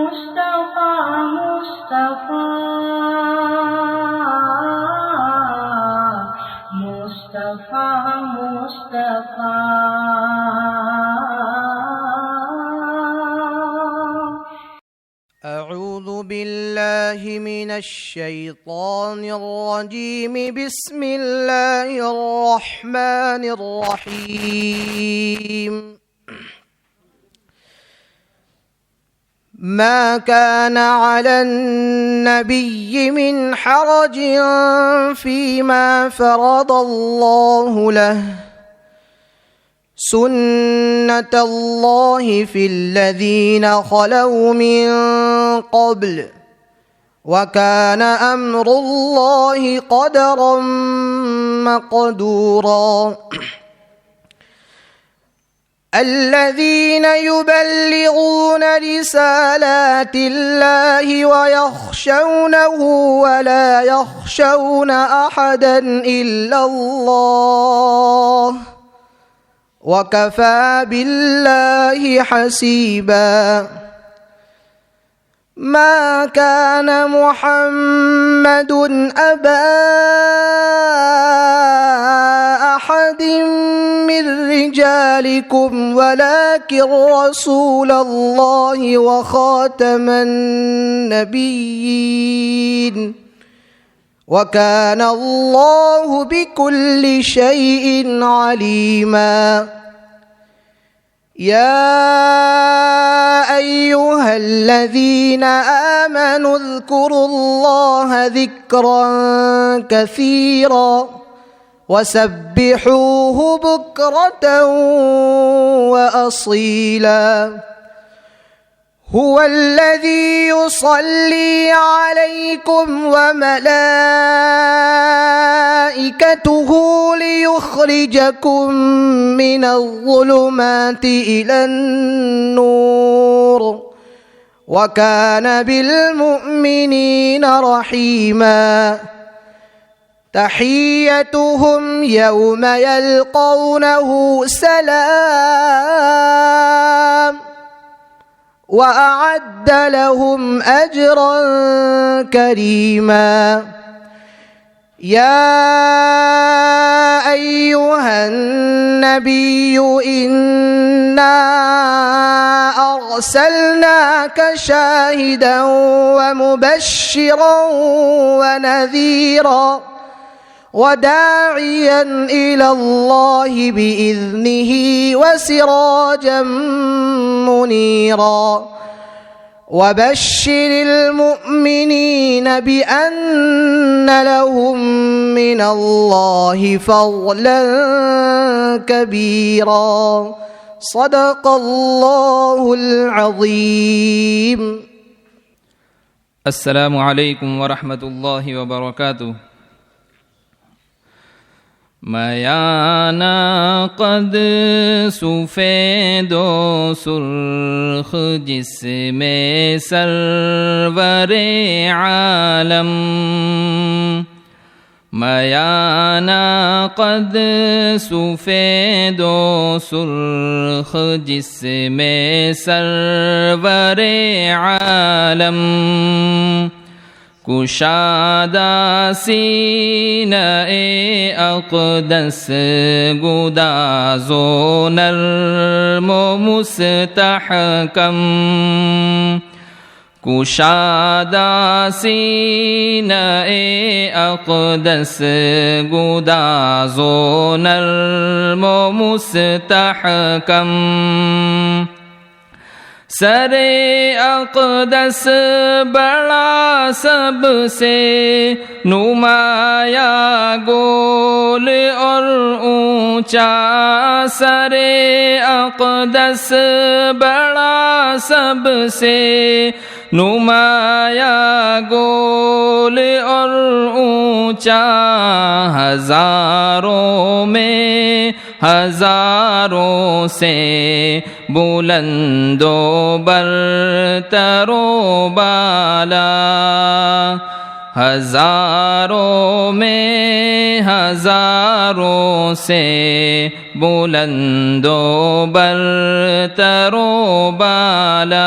مصطفیٰ مصطفیٰ مصطفیٰ اعوذ باللہ من الشیطان الرجیم بسم اللہ الرحمن الرحیم ما كان على النبي من حرج فيما فرض الله له سنة الله في الذين خلوا من قبل وكان أمر الله قدرا مقدورا الذين يبلغون رسالات الله ويخشونه ولا يخشون أحدا إلا الله وكفى بالله حسيبا ما كان محمد أبا أحد من رجالكم ولكن رسول الله وخاتم النبيين وكان الله بكل شيء عليما يا أيها الذين آمنوا اذكروا الله ذكرا كثيرا وسبحوه بكرة وأصيلا هو الذي يصلي عليكم وملائكته ليخرجكم من الظلمات إلى النور وكان بالمؤمنين رحيما تحيتهم يوم يلقونه سلام وأعد لهم أجرا كريما يا أيها النبي إنا أرسلناك شاهدا ومبشرا ونذيرا وداعيا إلى الله بإذنه وسراجا منيرا وبشر المؤمنين بأن لهم من الله فضلا كبيرا صدق الله العظيم. السلام علیکم ورحمۃ اللہ وبرکاتہ. میانہ قد سفید و سرخ جسم سرور عالم میانہ قد سفید و سرخ جسم سرور عالم کشادہ سینہ اقدس گداز و نرم و مستحکم کشادہ سینہ اقدس گداز و نرم و مستحکم سر اقدس بڑا سب سے نمایاں گول اور اونچا سر اقدس بڑا سب سے نمایاں گول اور اونچا ہزاروں میں ہزاروں سے بلند و برتر و بالا ہزاروں میں ہزاروں سے بلند و برتر و بالا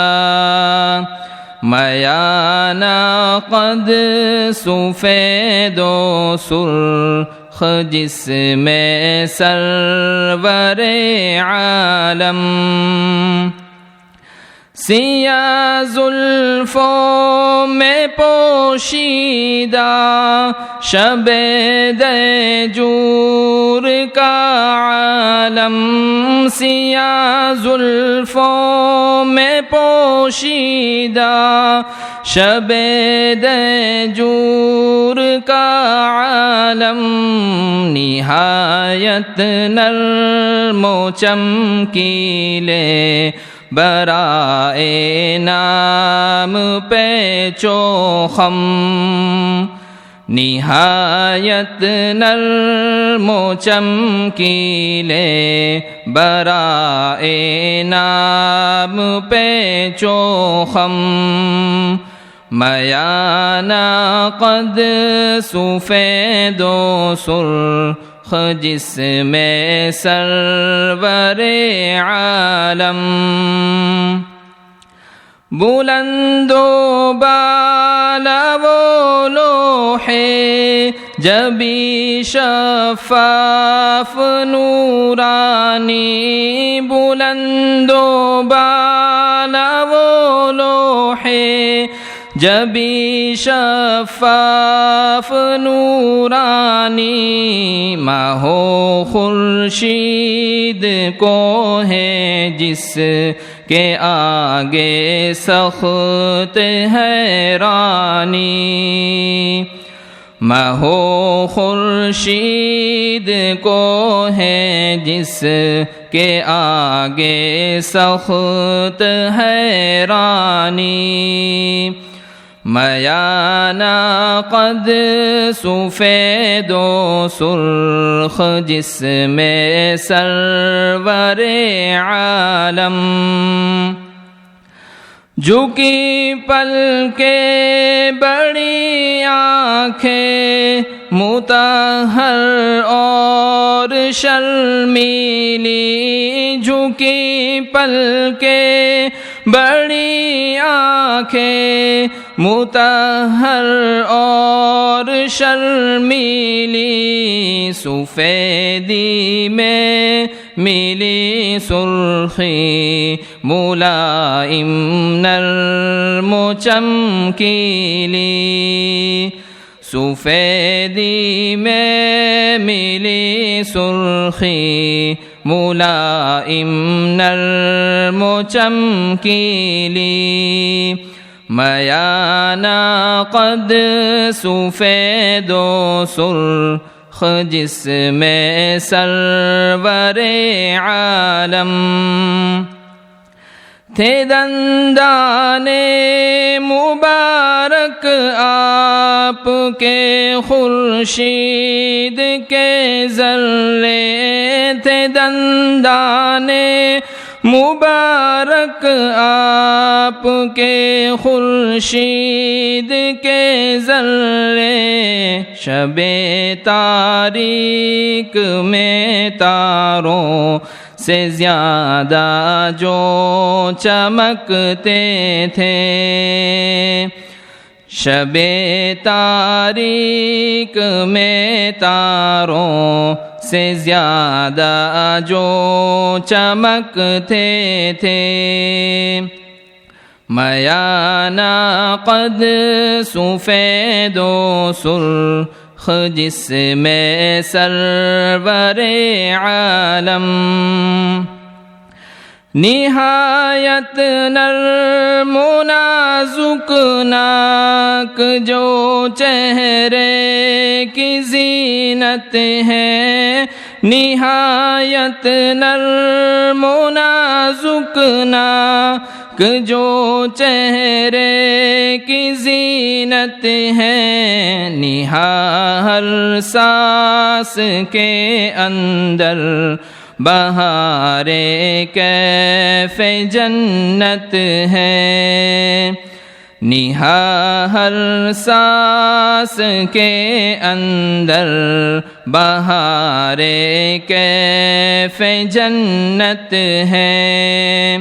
میانہ قد سفید و سرخ جسم سرور عالم سیاہ زلفوں میں پوشیدہ شب دیجور کا عالم سیاہ زلفوں میں پوشیدہ شب دیجور کا عالم نہایت نرم و چمکیلے برائے نام پیچ و خم نہایت نرم و چمکیلے برائے نام پیچ و خم میانہ قد سفید و سرخ جسم سرور عالم بلند و بالا و لوح جبی شفاف نورانی بلند و بالا و لوح جبی شفاف نورانی ماہ و خورشید کو ہے جس کے آگے سخت حیرانی ماہ و خورشید کو ہے جس کے آگے سخت حیرانی میانہ قد سفید و سرخ جسم سرور عالم جھکی پلکیں بڑی آنکھیں مطہر اور شرمیلی جھکی پلکیں بڑی آنکھیں مطہر اور شرمیلی سفیدی میں ملی سرخی ملائم نرم و چمکیلی سفیدی میں ملی سرخی ملائم نرم و چمکیلی میانہ قد سفید و سرخ جسم سرور عالم تھے دندان مبارک آپ کے خورشید کے ذرے تھے دندان مبارک آپ کے خورشید کے ذرے شب تاریک میں تاروں سے زیادہ جو چمکتے تھے شب تاریک میں تاروں سے زیادہ جو چمکتے تھے میانہ قد سفید و سرخ جسم سرور عالم نہایت نرم و نازک ناک جو چہرے کی زینت ہے نہایت نرم و نازک ناک جو چہرے کی زینت ہے نہا ہر سانس کے اندر بہار کیف جنت ہے نہا ہر سانس کے اندر بہار کیف جنت ہے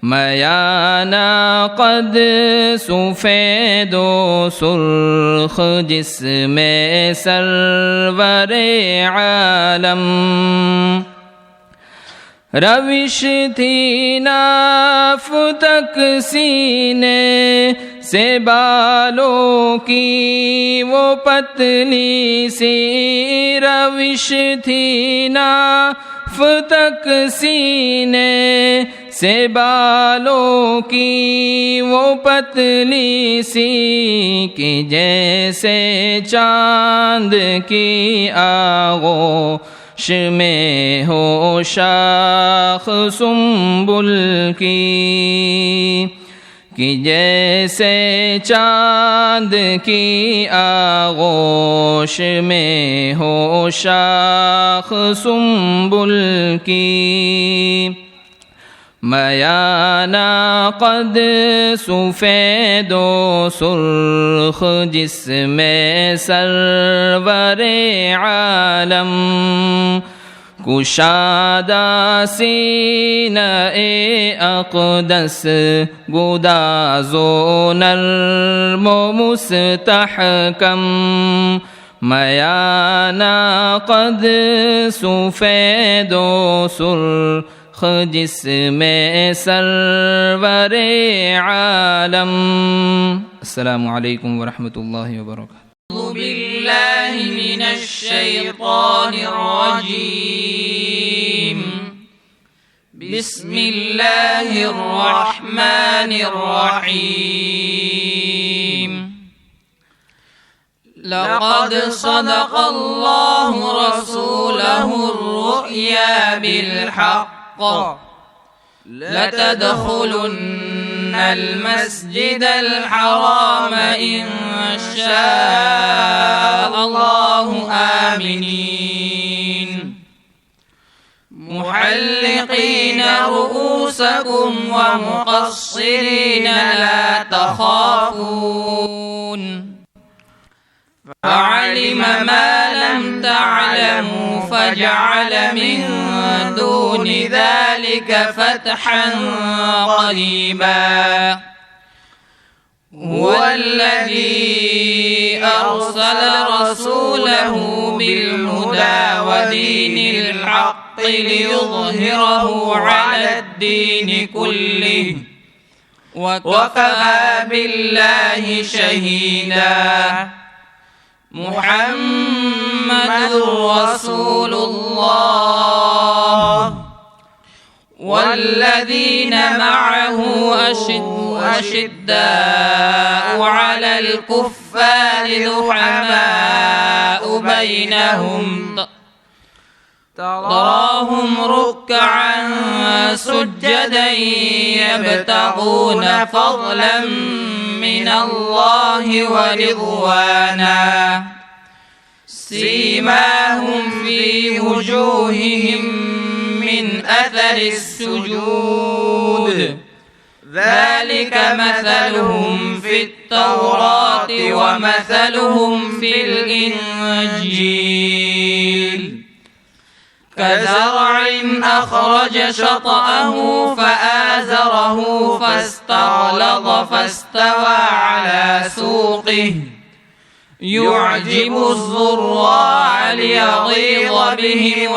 میانہ قد سفید و سرخ جسم سرور عالم، روش تھی ناف تک سینے سے بالوں کی وہ پتلی سی، روش تھی ناف تک سینے سے بالوں کی وہ پتلی سی، کہ جیسے چاند کی آغوش میں ہو شاخ سنبل کی، کہ جیسے چاند کی آغوش میں ہو شاخ سنبل کی، میانہ قد سفید و سرخ جسم سرور عالم، کشادہ سینہ اقدس گداز و نرم و مستحکم، میانہ قد سفید و سرخ جسم سرور عالم۔ السلام علیکم ورحمۃ اللہ وبرکاتہ۔ أعوذ بالله من الشيطان الرجيم، بسم الله الرحمن الرحيم، لقد صدق الله رسوله الرؤيا بالحق، لتدخلن المسجد الحرام إن شاء الله آمنين، محلقين رؤوسكم ومقصرين لا تخافون، فعلم ما لم تعلموا فجعل من دون ذلك فتحا قريبا، هو الذي أرسل رسوله بالهدى ودين الحق ليظهره على الدين كله، وكفى بالله شهيدا، محمد رسول الله والذين معه أشداء على الكفار رحماء بينهم، تراهم ركعا سجدا يبتغون فضلا من الله ورضوانا، سيماهم في وجوههم من أثر السجود، ذلك مثلهم في التوراة ومثلهم في الإنجيل، كزرع أخرج شطأه فآزره فاستغلظ فاستوى على سوقه يعجب الزراع ليغيظ بهم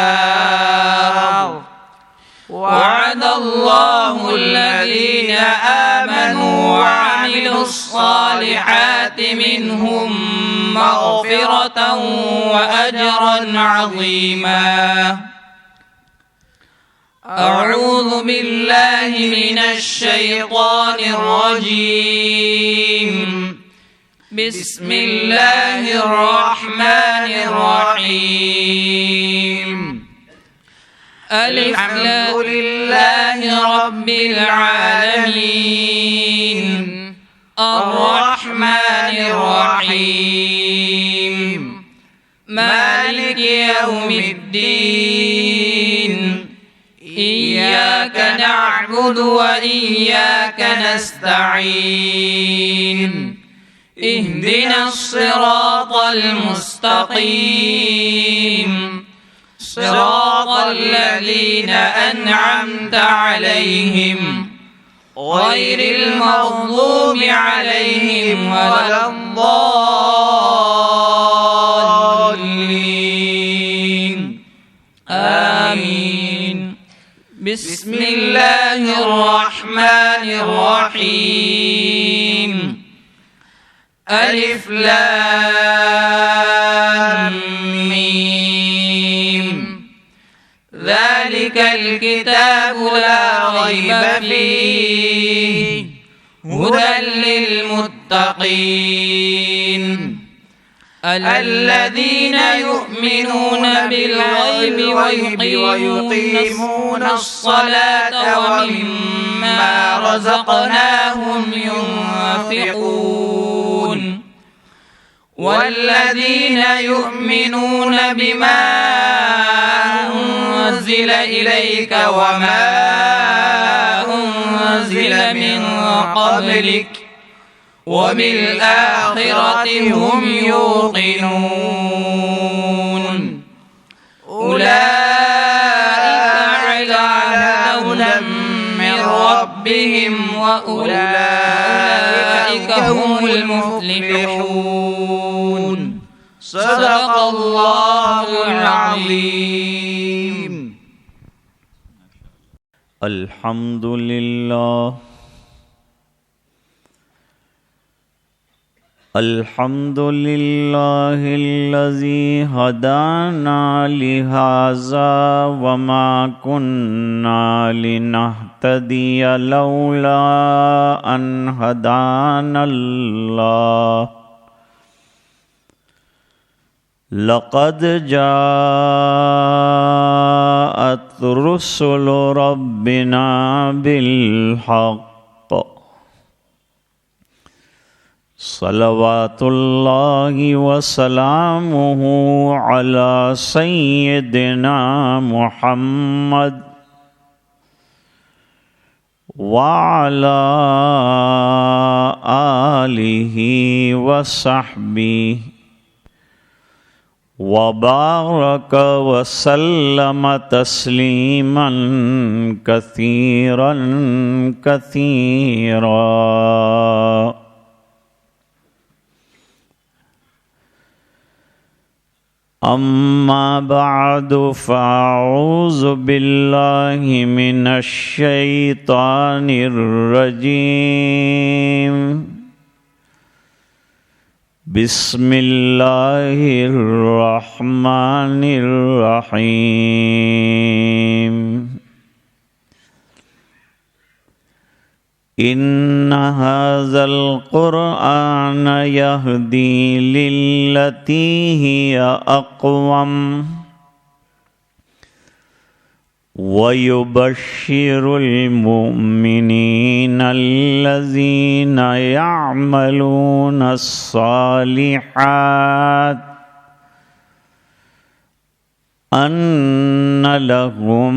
الكفار، وعد الله الذين آمنوا وعملوا الصالحات منهم مغفرة وأجرا عظيما۔ أعوذ بالله من الشيطان الرجيم، بسم الله الرحمن الرحيم، الحمد لله رب العالمين، الرحمن الرحيم، مالك يوم الدين، إياك نعبد وإياك نستعين، اهدنا الصراط المستقيم، صراط الذين أنعمت عليهم غير المغضوب عليهم ولا الضالين آمين. بسم الله الرحمن الرحيم. ألف لام ميم. ذلك الكتاب لا ريب فيه هدى للمتقين الذين يؤمنون بالغيب ويقيمون الصلاة ومما رزقناهم ينفقون والذين يؤمنون بما أنزل إليك وما أنزل من قبلك وبالآخرة هم يوقنون أولئك على هدى من ربهم وأولئك هم المفلحون. صدق الله العظيم. الحمد لله الحمد لله الذي هدانا لهذا وما كنا لنهتدي لولا أن هدانا الله. لقد جاءت رسل ربنا بالحق صلوات الله وسلامه على سيدنا محمد وعلى آله وصحبه وبارك وسلم تسليما كثيرا كثيرا. أما بعد فأعوذ بالله من الشيطان الرجيم. بسم الله الرحمن الرحيم. إن هذا القرآن يهدي للتي هي أقوم ويبشر المؤمنين الذين يعملون الصالحات أن لهم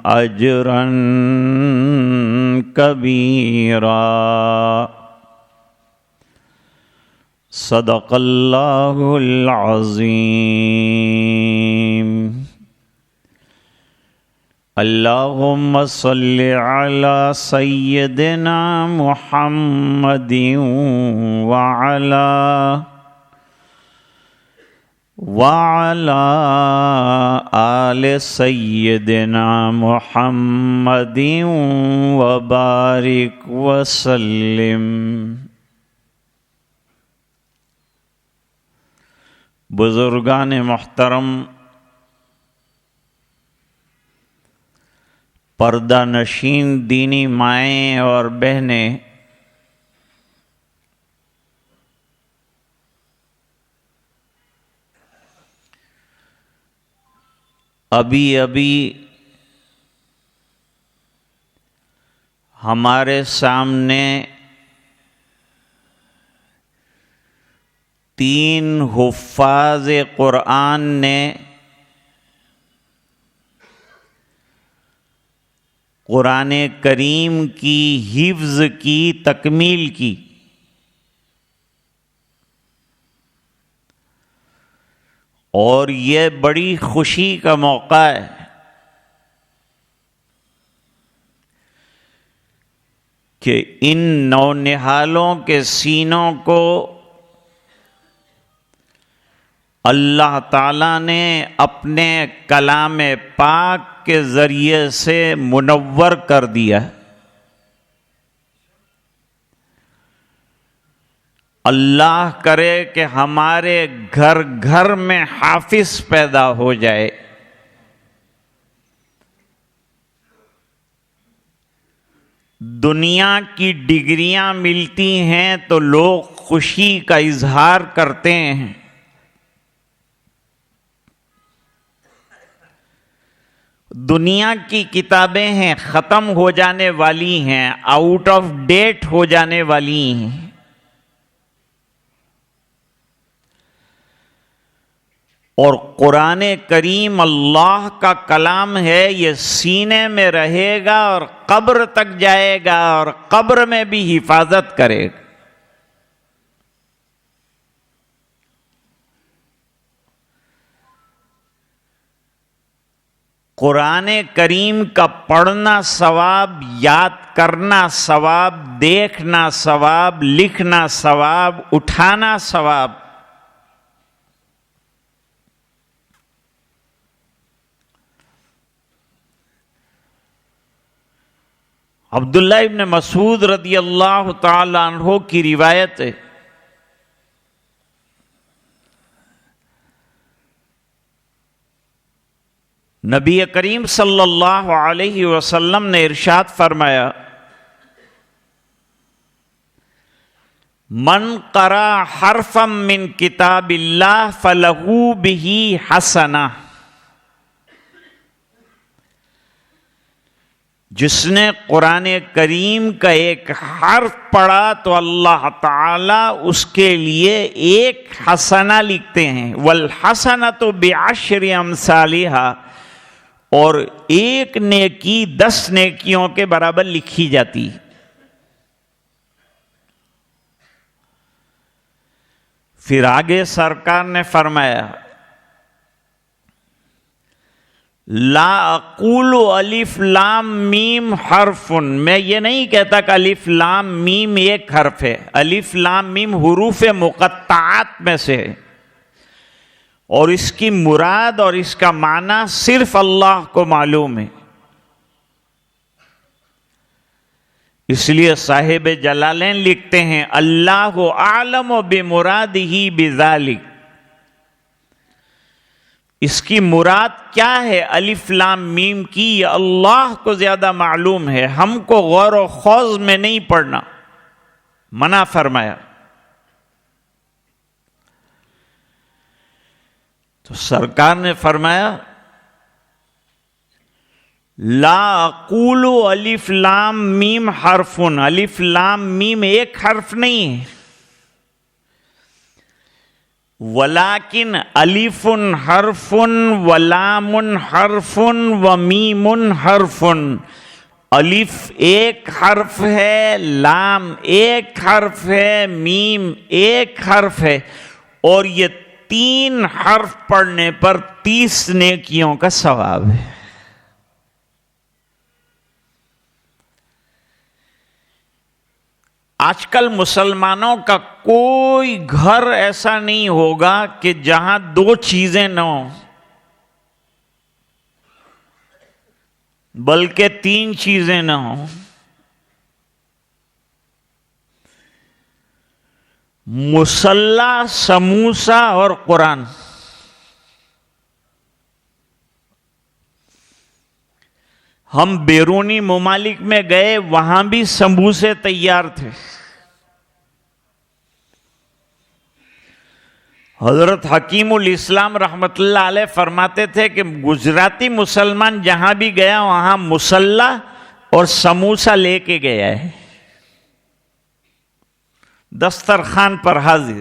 أجرا كبيرا. صدق الله العظيم. اللهم صل على سيدنا محمد وعلى آل سيدنا محمد وبارك وسلم. بزرگان محترم، پردہ نشین دینی مائیں اور بہنیں، ابھی ہمارے سامنے 3 حفاظ قرآن نے قرآن کریم کی حفظ کی تکمیل کی. اور یہ بڑی خوشی کا موقع ہے کہ ان نونہالوں کے سینوں کو اللہ تعالیٰ نے اپنے کلام پاک کے ذریعے سے منور کر دیا. اللہ کرے کہ ہمارے گھر گھر میں حافظ پیدا ہو جائے. دنیا کی ڈگریاں ملتی ہیں تو لوگ خوشی کا اظہار کرتے ہیں. دنیا کی کتابیں ہیں، ختم ہو جانے والی ہیں، آؤٹ آف ڈیٹ ہو جانے والی ہیں. اور قرآن کریم اللہ کا کلام ہے، یہ سینے میں رہے گا اور قبر تک جائے گا اور قبر میں بھی حفاظت کرے گا. قرآن کریم کا پڑھنا ثواب، یاد کرنا ثواب، دیکھنا ثواب، لکھنا ثواب، اٹھانا ثواب. عبداللہ ابن مسعود رضی اللہ تعالی عنہ کی روایت ہے، نبی کریم صلی اللہ علیہ وسلم نے ارشاد فرمایا، من قرأ حرفا من کتاب اللہ فلہ بہ حسنہ. جس نے قرآن کریم کا ایک حرف پڑھا تو اللہ تعالیٰ اس کے لیے ایک حسنہ لکھتے ہیں. والحسنۃ بعشر امثالہا، اور ایک نیکی 10 نیکیوں کے برابر لکھی جاتی. پھر آگے سرکار نے فرمایا، لا اقول الف لام میم حرف. میں یہ نہیں کہتا کہ الف لام میم ایک حرف ہے. الف لام میم حروف مقطعات میں سے ہے، اور اس کی مراد اور اس کا معنی صرف اللہ کو معلوم ہے. اس لیے صاحب جلالین لکھتے ہیں، اللہ اعلم بمرادہ بذالک. اس کی مراد کیا ہے الف لام میم کی، یہ اللہ کو زیادہ معلوم ہے. ہم کو غور و خوض میں نہیں پڑھنا، منع فرمایا. تو سرکار نے فرمایا، لا اقول الف لام میم حرف. الف لام میم ایک حرف نہیں ہے، ولیکن الف حرف ولام حرف ومیم حرف. الف ایک حرف ہے، لام ایک حرف ہے، میم ایک حرف ہے، اور یہ 3 حرف پڑھنے پر 30 نیکیوں کا ثواب ہے. آج کل مسلمانوں کا کوئی گھر ایسا نہیں ہوگا کہ جہاں 2 چیزیں نہ ہوں، بلکہ 3 چیزیں نہ ہوں. مصلی، سموسہ اور قرآن. ہم بیرونی ممالک میں گئے، وہاں بھی سموسے تیار تھے. حضرت حکیم الاسلام رحمت اللہ علیہ فرماتے تھے کہ گجراتی مسلمان جہاں بھی گیا وہاں مصلی اور سموسہ لے کے گیا ہے، دسترخوان پر حاضر.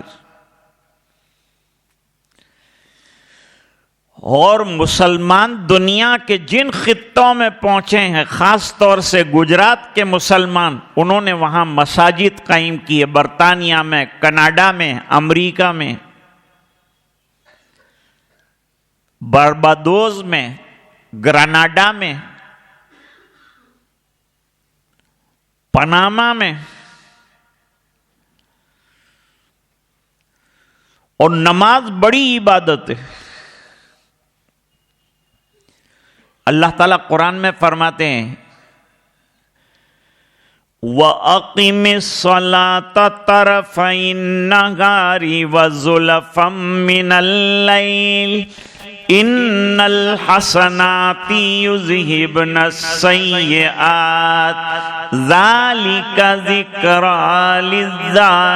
اور مسلمان دنیا کے جن خطوں میں پہنچے ہیں، خاص طور سے گجرات کے مسلمان، انہوں نے وہاں مساجد قائم کیے. برطانیہ میں، کینیڈا میں، امریکہ میں. باربادوز میں، گراناڈا میں، پاناما میں، اور نماز بڑی عبادت ہے۔ اللہ تعالیٰ قرآن میں فرماتے ہیں وَأَقِمِ الصَّلَاةَ طَرَفَيِ النَّهَارِ وَزُلَفًا مِّنَ اللَّيْلِ إِنَّ الْحَسَنَاتِ يُذْهِبْنَ السَّيِّئَاتِ ذَلِكَ ذِكْرَىٰ لِلذَّاكِرِينَ۔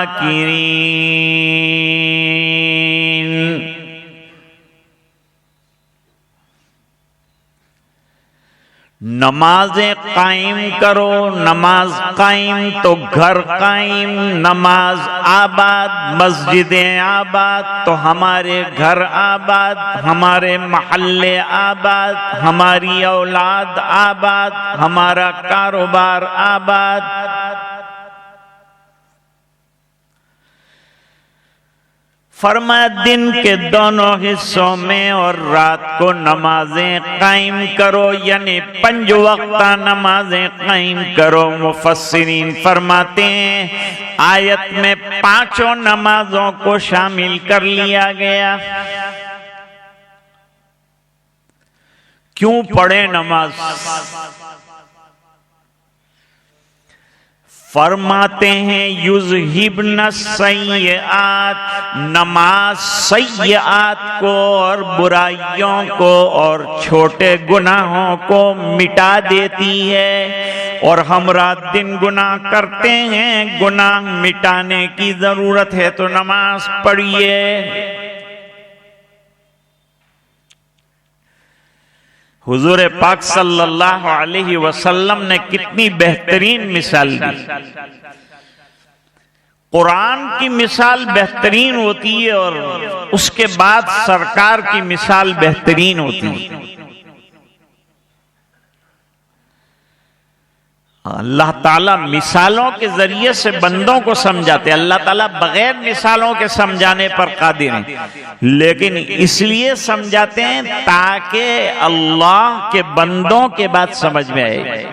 نمازیں قائم کرو، نماز قائم تو گھر قائم، نماز آباد، مسجدیں آباد تو ہمارے گھر آباد، ہمارے محلے آباد، ہماری اولاد آباد، ہمارا کاروبار آباد۔ فرمایا دن کے دونوں حصوں میں اور رات کو نمازیں قائم کرو، یعنی 5 وقتہ نمازیں قائم کرو۔ مفسرین فرماتے ہیں آیت میں 5 نمازوں کو شامل کر لیا گیا۔ کیوں پڑھیں نماز؟ فرماتے ہیں یذہبن السیئات، نماز سیئات کو اور برائیوں کو اور چھوٹے گناہوں کو مٹا دیتی ہے، اور ہم رات دن گناہ کرتے ہیں، گناہ مٹانے کی ضرورت ہے تو نماز پڑھیے۔ حضور پاک صلی اللہ علیہ وسلم نے کتنی بہترین مثال دی۔ قرآن کی مثال بہترین ہوتی ہے اور اس کے بعد سرکار کی مثال بہترین ہوتی ہے۔ اللہ تعالیٰ مثالوں کے ذریعے سے بندوں کو سمجھاتے ہیں۔ اللہ تعالیٰ بغیر مثالوں کے سمجھانے پر قادر ہیں، لیکن اس لیے سمجھاتے ہیں تاکہ اللہ کے بندوں کے بات سمجھ میں آئے۔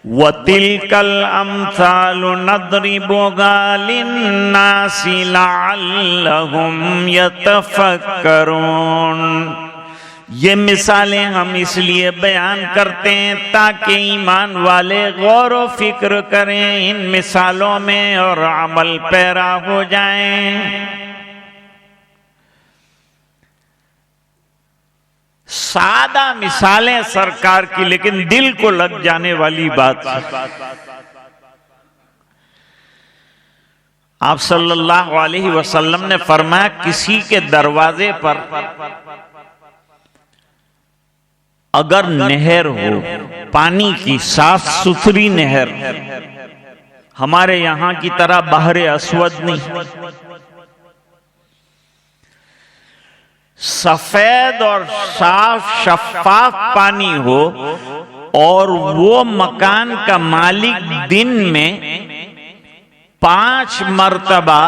وَتِلْكَ الْأَمْثَالُ نَضْرِبُهَا لِلنَّاسِ لَعَلَّهُمْ يَتَفَكَّرُونَ۔ یہ مثالیں ہم اس لیے بیان کرتے ہیں تاکہ ایمان والے غور و فکر کریں ان مثالوں میں اور عمل پیرا ہو جائیں۔ سادہ مثالیں سرکار کی، لیکن دل کو لگ جانے والی بات۔ آپ صلی اللہ علیہ وسلم نے فرمایا کسی کے دروازے پر اگر نہر ہو، پانی کی صاف ستھری نہر، ہمارے یہاں کی طرح بحر اسود نہیں، سفید اور صاف شفاف پانی ہو، اور وہ مکان کا مالک دن میں 5 مرتبہ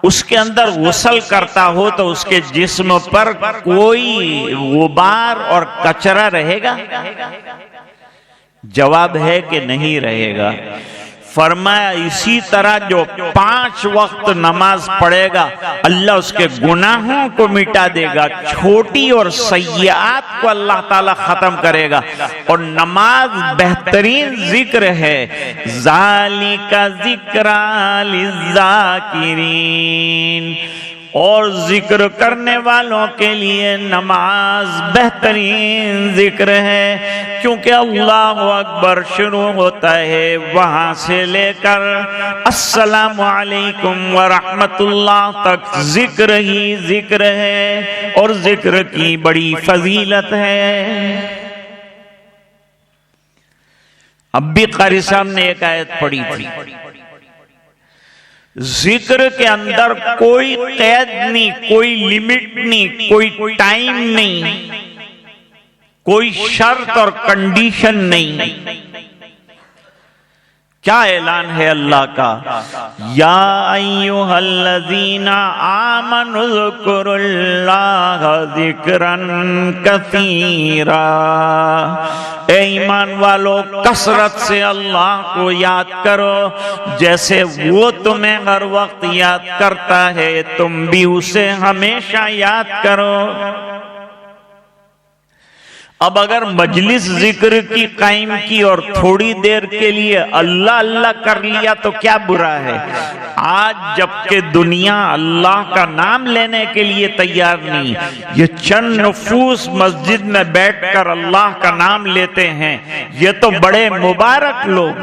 اس کے اندر غسل کرتا ہو تو اس کے جسم پر کوئی غبار اور کچرا رہے گا؟ جواب ہے کہ نہیں رہے گا۔ فرمایا اسی طرح جو 5 وقت نماز پڑھے گا اللہ اس کے گناہوں کو مٹا دے گا، چھوٹی اور سیئات کو اللہ تعالیٰ ختم کرے گا۔ اور نماز بہترین ذکر ہے، ذالک ذکریٰ للذاکرین، اور ذکر کرنے والوں کے لیے نماز بہترین ذکر ہے، کیونکہ اللہ اکبر شروع ہوتا ہے وہاں سے لے کر السلام علیکم ورحمت اللہ تک ذکر ہی ذکر ہے، اور ذکر کی بڑی فضیلت ہے۔ اب بھی قاری صاحب نے ایک آیت پڑھی تھی، ذکر کے اندر کوئی قید نہیں، کوئی لمٹ نہیں، کوئی ٹائم نہیں، کوئی شرط اور کنڈیشن نہیں۔ کیا اعلان ہے اللہ کا؟ یا ایھا الذین آمنوا اذکروا اللہ ذکرا کثیرا، اے ایمان والو کثرت سے اللہ کو یاد کرو جیسے وہ تمہیں ہر وقت یاد کرتا ہے، تم بھی اسے ہمیشہ یاد کرو۔ اب اگر مجلس ذکر کی قائم کی اور تھوڑی دیر کے لیے اللہ اللہ کر لیا تو کیا برا ہے؟ آج جبکہ دنیا اللہ کا نام لینے کے لیے تیار نہیں، یہ چند نفوس مسجد میں بیٹھ کر اللہ کا نام لیتے ہیں، یہ تو بڑے مبارک لوگ۔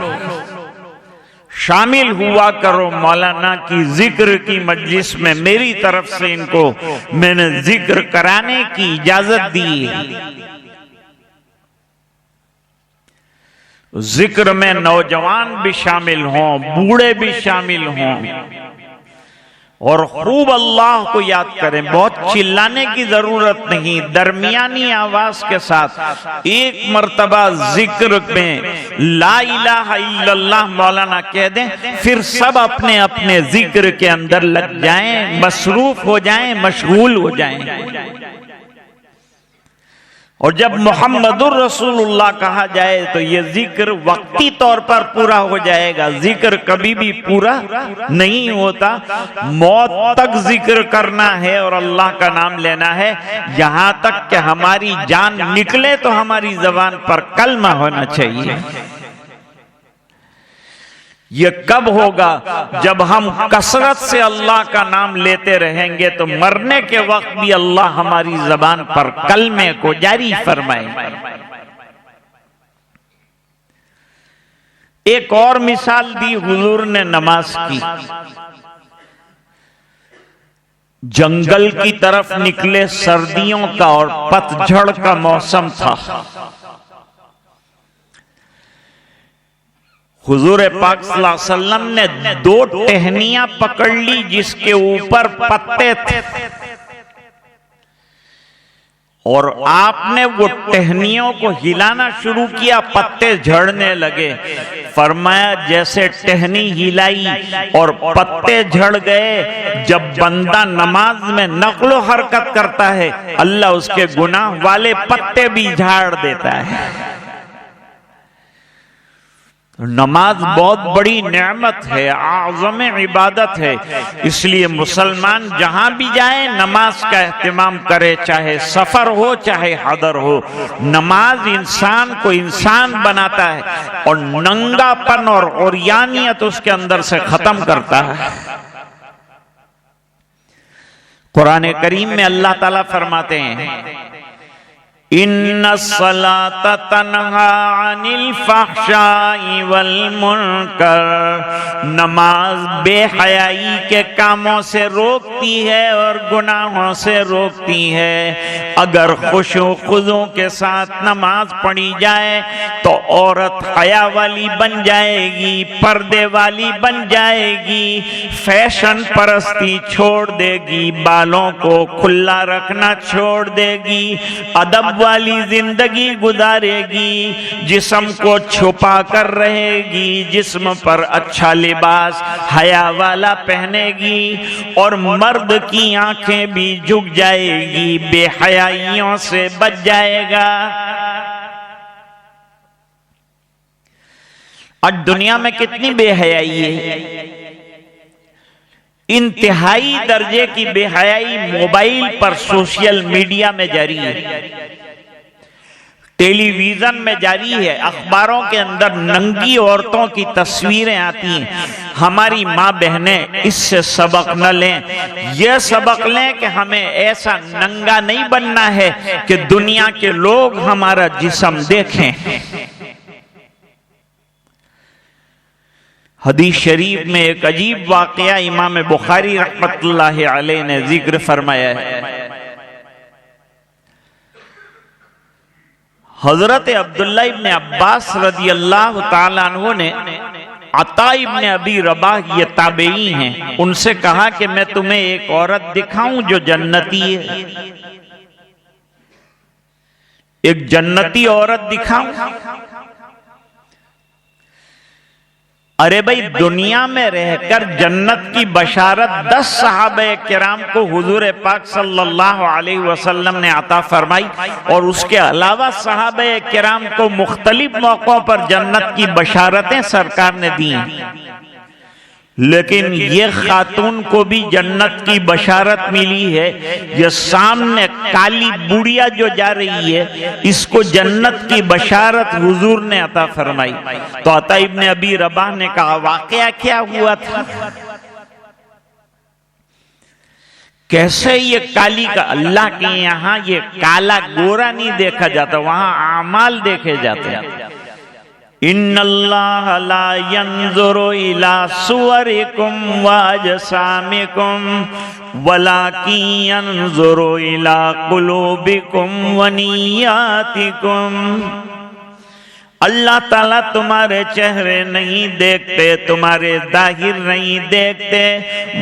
شامل ہوا کرو مولانا کی ذکر کی مجلس میں، میری طرف سے ان کو میں نے ذکر کرانے کی اجازت دی ہے۔ ذکر میں نوجوان بھی شامل ہوں، بوڑھے بھی شامل ہوں، اور خوب اللہ کو یاد کریں۔ بہت چلانے کی ضرورت نہیں، درمیانی آواز کے ساتھ ایک مرتبہ ذکر میں لا الہ الا اللہ مولانا کہہ دیں، پھر سب اپنے اپنے ذکر کے اندر لگ جائیں، مصروف ہو جائیں، مشغول ہو جائیں۔ اور جب محمد الرسول اللہ کہا جائے تو یہ ذکر وقتی طور پر پورا ہو جائے گا، ذکر کبھی بھی پورا نہیں ہوتا، موت تک ذکر کرنا ہے اور اللہ کا نام لینا ہے، یہاں تک کہ ہماری جان نکلے تو ہماری زبان پر کلمہ ہونا چاہیے۔ یہ کب ہوگا؟ جب ہم کثرت سے اللہ کا نام لیتے رہیں گے تو مرنے کے وقت بھی اللہ ہماری زبان پر کلمے کو جاری فرمائے۔ ایک اور مثال دی حضور نے نماز کی۔ جنگل کی طرف نکلے، سردیوں کا اور پتجھڑ کا موسم تھا۔ حضور پاک صلی اللہ علیہ وسلم نے 2 ٹہنیاں پکڑ لی جس کے اوپر پتے تھے، اور آپ نے وہ ٹہنیوں کو ہلانا شروع کیا، پتے جھڑنے لگے۔ فرمایا جیسے ٹہنی ہلائی اور پتے جھڑ گئے، جب بندہ نماز میں نقل و حرکت کرتا ہے اللہ اس کے گناہ والے پتے بھی جھاڑ دیتا ہے۔ نماز بہت بڑی نعمت ہے، اعظم عبادت ہے، اس لیے مسلمان جہاں بھی جائے نماز کا اہتمام کرے، چاہے سفر ہو چاہے حضر ہو۔ نماز انسان کو انسان بناتا ہے اور ننگا پن اور عریانیت اس کے اندر سے ختم کرتا ہے۔ قرآن کریم میں اللہ تعالیٰ فرماتے ہیں ان الصلاۃ تنہی عن الفحشاء والمنکر، نماز بے حیائی کے کاموں سے روکتی ہے اور گناہوں سے روکتی ہے۔ اگر خشوع و خضوع کے ساتھ نماز پڑھی جائے تو عورت حیا والی بن جائے گی، پردے والی بن جائے گی، فیشن پرستی چھوڑ دے گی، بالوں کو کھلا رکھنا چھوڑ دے گی، ادب والی زندگی گزارے گی، جسم کو چھپا کر رہے گی، جسم پر اچھا لباس حیا والا پہنے گی، اور مرد کی آنکھیں بھی جھک جائے گی، بے حیائیوں سے بچ جائے گا۔ آج دنیا میں کتنی بے حیائی ہے، انتہائی درجے کی بے حیائی موبائل پر سوشل میڈیا میں جاری ہے، ٹیلی ویژن میں جاری ہے، اخباروں کے اندر ننگی عورتوں کی تصویریں آتی ہیں۔ ہماری ماں بہنیں اس سے سبق نہ لیں، یہ سبق لیں کہ ہمیں ایسا ننگا نہیں بننا ہے کہ دنیا کے لوگ ہمارا جسم دیکھیں۔ حدیث شریف میں ایک عجیب واقعہ امام بخاری رحمت اللہ علیہ نے ذکر فرمایا ہے۔ حضرت عبداللہ ابن عباس رضی اللہ تعالیٰ عنہ نے عطا ابن ابی رباح، یہ تابعی ہیں، ان سے کہا کہ میں تمہیں ایک عورت دکھاؤں جو جنتی ہے، ایک جنتی عورت دکھاؤں؟ ارے بھائی دنیا میں رہ کر جنت کی بشارت 10 صحابہ کرام کو حضور پاک صلی اللہ علیہ وسلم نے عطا فرمائی، اور اس کے علاوہ صحابہ کرام کو مختلف موقعوں پر جنت کی بشارتیں سرکار نے دی، لیکن یہ خاتون کو بھی جنت کی بشارت ملی ہے۔ یہ سامنے کالی بڑھیا جو جا رہی ہے، اس کو جنت کی بشارت حضور نے عطا فرمائی۔ تو عطا ابن ابی رباح نے کہا واقعہ کیا ہوا تھا؟ کیسے یہ کالی کا؟ اللہ کے یہاں یہ کالا گورا نہیں دیکھا جاتا، وہاں اعمال دیکھے جاتے ہیں۔ ان اللہ لا ينظر الى صورکم واجسامکم ولکن ينظر الى قلوبکم ونیاتکم۔ اللہ تعالیٰ تمہارے چہرے نہیں دیکھتے، تمہارے ظاہر نہیں دیکھتے،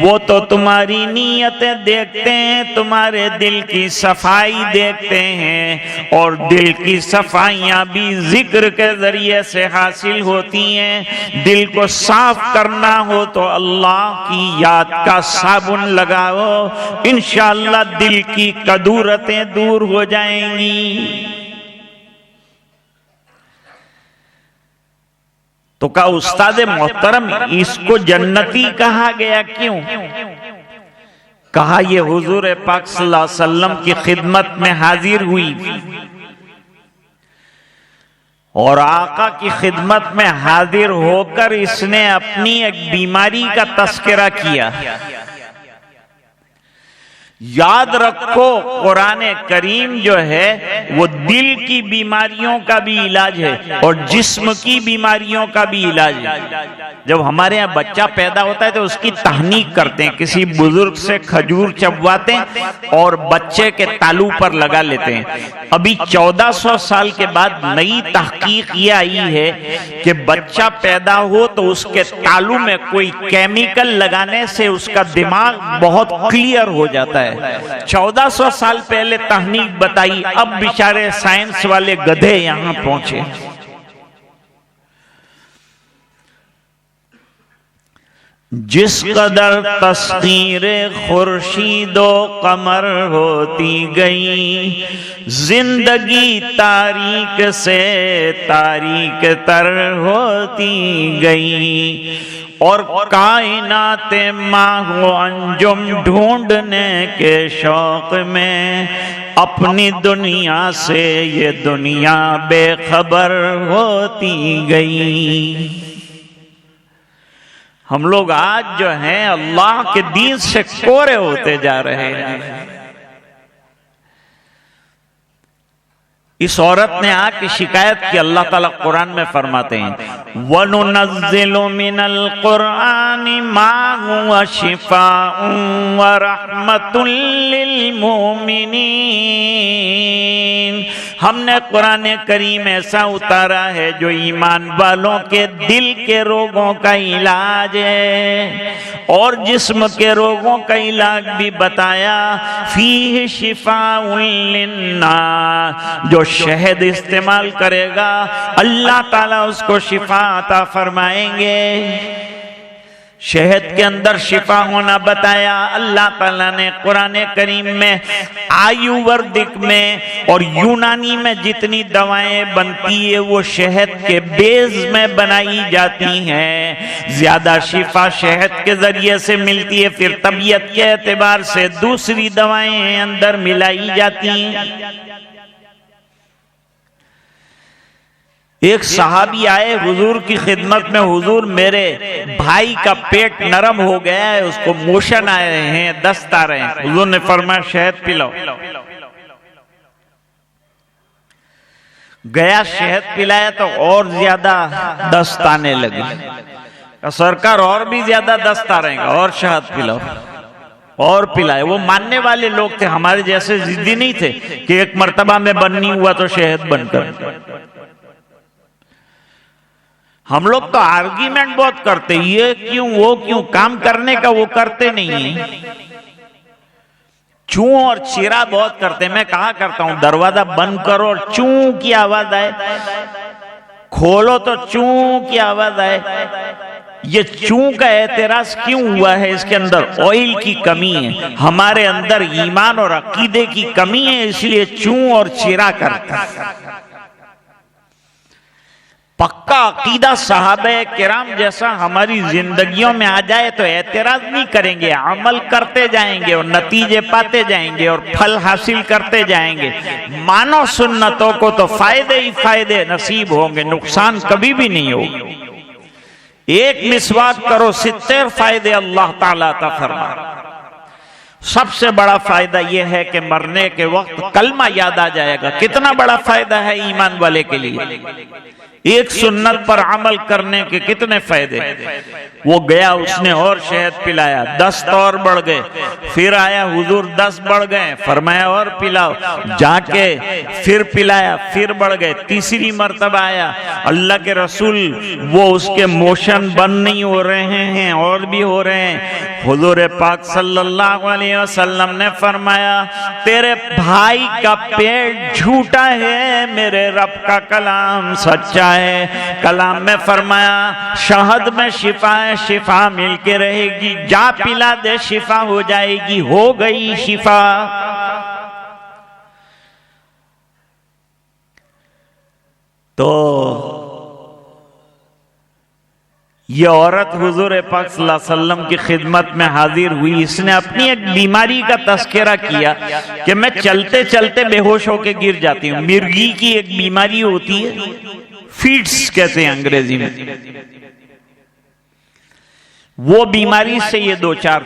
وہ تو تمہاری نیتیں دیکھتے ہیں، تمہارے دل کی صفائی دیکھتے ہیں، اور دل کی صفائیاں بھی ذکر کے ذریعے سے حاصل ہوتی ہیں۔ دل کو صاف کرنا ہو تو اللہ کی یاد کا صابن لگاؤ، انشاءاللہ دل کی کدورتیں دور ہو جائیں گی۔ تو کہا استاد محترم اس کو جنتی کہا گیا کیوں؟ کہا یہ حضور پاک صلی اللہ علیہ وسلم کی خدمت میں حاضر ہوئی، اور آقا کی خدمت میں حاضر ہو کر اس نے اپنی ایک بیماری کا تذکرہ کیا۔ یاد رکھو قرآن کریم جو ہے وہ دل کی بیماریوں کا بھی علاج ہے اور جسم کی بیماریوں کا بھی علاج ہے۔ جب ہمارے یہاں بچہ پیدا ہوتا ہے تو اس کی تہنیک کرتے ہیں، کسی بزرگ سے کھجور چبواتے ہیں اور بچے کے تالو پر لگا لیتے ہیں۔ ابھی 1400 سال کے بعد نئی تحقیق یہ آئی ہے کہ بچہ پیدا ہو تو اس کے تالو میں کوئی کیمیکل لگانے سے اس کا دماغ بہت کلیئر ہو جاتا ہے۔ 1400 سال پہلے تحقیق بتائی، اب بیچارے سائنس والے گدھے یہاں پہنچے۔ جس قدر تسخیر خورشید و قمر ہوتی گئی، زندگی تاریک سے تاریک تر ہوتی گئی، اور کائنات ماہ و انجم ڈھونڈنے کے شوق میں اپنی دنیا سے یہ دنیا بے خبر ہوتی گئی۔ ہم لوگ آج جو ہیں اللہ کے دین سے کورے ہوتے جا رہے ہیں۔ اس عورت نے آ کے شکایت کی، اللہ تعالیٰ قرآن میں فرماتے ہیں وَنُنَزِّلُ مِنَ الْقُرْآنِ مَا هُوَ شِفَاءٌ وَرَحْمَةٌ لِّلْمُؤْمِنِينَ۔ ہم نے قرآن کریم ایسا اتارا ہے جو ایمان والوں کے دل کے روگوں کا علاج ہے اور جسم کے روگوں کا علاج بھی بتایا۔ فیہ شفاء للناس، جو شہد استعمال کرے گا اللہ تعالیٰ اس کو شفا عطا فرمائیں گے۔ شہد کے اندر شفا ہونا بتایا اللہ تعالیٰ نے قرآن کریم میں۔ آیو وردک میں اور یونانی میں جتنی دوائیں بنتی ہے وہ شہد کے بیز میں بنائی جاتی ہیں۔ زیادہ شفا شہد کے ذریعے سے ملتی ہے، پھر طبیعت کے اعتبار سے دوسری دوائیں اندر ملائی جاتی ہیں۔ ایک صحابی آئے حضور کی خدمت میں، حضور میرے بھائی کا پیٹ نرم ہو گیا ہے، اس کو موشن آئے رہے ہیں، دست آ رہے ہیں۔ حضور نے فرمایا شہد پلاؤ۔ گیا شہد پلایا تو اور زیادہ دست آنے لگے۔ سرکار اور بھی زیادہ دست آ رہے ہیں، اور شہد پلاؤ، اور پلائے۔ وہ ماننے والے لوگ تھے، ہمارے جیسے ضدی نہیں تھے کہ ایک مرتبہ میں بن نہیں ہوا تو شہد بن کر۔ ہم لوگ تو آرگیمنٹ بہت کرتے، یہ کیوں وہ کیوں، کام کرنے کا وہ کرتے نہیں ہیں۔ چوں اور چیرا بہت کرتے۔ میں کہا کرتا ہوں دروازہ بند کرو اور چوں کی آواز آئے، کھولو تو چوں کی آواز آئے۔ یہ چوں کا اعتراض کیوں ہوا ہے؟ اس کے اندر آئل کی کمی ہے، ہمارے اندر ایمان اور عقیدے کی کمی ہے، اس لیے چوں اور چرا کرتا ہے۔ پکا عقیدہ صحابہ کرام جیسا ہماری زندگیوں میں آ جائے تو اعتراض نہیں کریں گے، عمل کرتے جائیں گے اور نتیجے پاتے جائیں گے اور پھل حاصل کرتے جائیں گے۔ مانو سنتوں کو تو فائدے ہی فائدے نصیب ہوں گے، نقصان کبھی بھی نہیں ہوگا۔ ایک مسواک کرو 70 فائدے اللہ تعالیٰ عطا فرما۔ سب سے بڑا فائدہ یہ ہے کہ مرنے کے وقت کلمہ یاد آ جائے گا۔ کتنا بڑا فائدہ ہے ایمان والے کے لیے! ایک سنت پر عمل کرنے کے کتنے فائدے! وہ گیا، اس نے اور شہد پلایا، 10 اور بڑھ گئے، پھر آیا حضور 10 بڑھ گئے، فرمایا اور پلاؤ، جا کے پھر پلایا، پھر بڑھ گئے، تیسری مرتبہ آیا، اللہ کے رسول وہ اس کے موشن بند نہیں ہو رہے ہیں اور بھی ہو رہے ہیں۔ حضور پاک صلی اللہ علیہ وسلم نے فرمایا تیرے بھائی کا پیٹ جھوٹا ہے، میرے رب کا کلام سچا ہے۔ کلام میں فرمایا شہد میں شفا ہے، شفا مل کے رہے گی، جا پلا دے شفا ہو جائے گی، ہو گئی شفا۔ تو یہ عورت حضور پاک صلی اللہ علیہ وسلم کی خدمت میں حاضر ہوئی، اس نے اپنی ایک بیماری کا تذکرہ کیا کہ میں چلتے چلتے بے ہوش ہو کے گر جاتی ہوں۔ مرگی کی ایک بیماری ہوتی ہے، فیٹس کہتے ہیں انگریزی میں، وہ بیماری سے یہ دو چار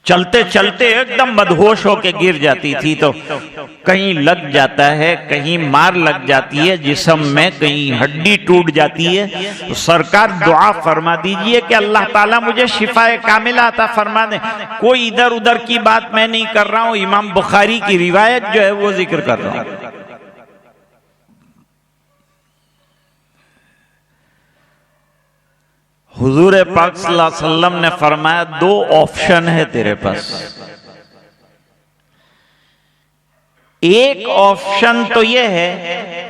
چلتے چلتے ایک دم مدہوش ہو کے گر جاتی تھی، تو کہیں لگ جاتا ہے، کہیں مار لگ جاتی ہے جسم میں، کہیں ہڈی ٹوٹ جاتی ہے، تو سرکار دعا فرما دیجئے کہ اللہ تعالیٰ مجھے شفا کاملہ عطا فرما دے۔ کوئی ادھر ادھر کی بات میں نہیں کر رہا ہوں، امام بخاری کی روایت جو ہے وہ ذکر کر رہا ہوں۔ حضور پاک صلی اللہ علیہ وسلم نے فرمایا 2 آپشن ہے تیرے پاس۔ ایک آپشن تو یہ ہے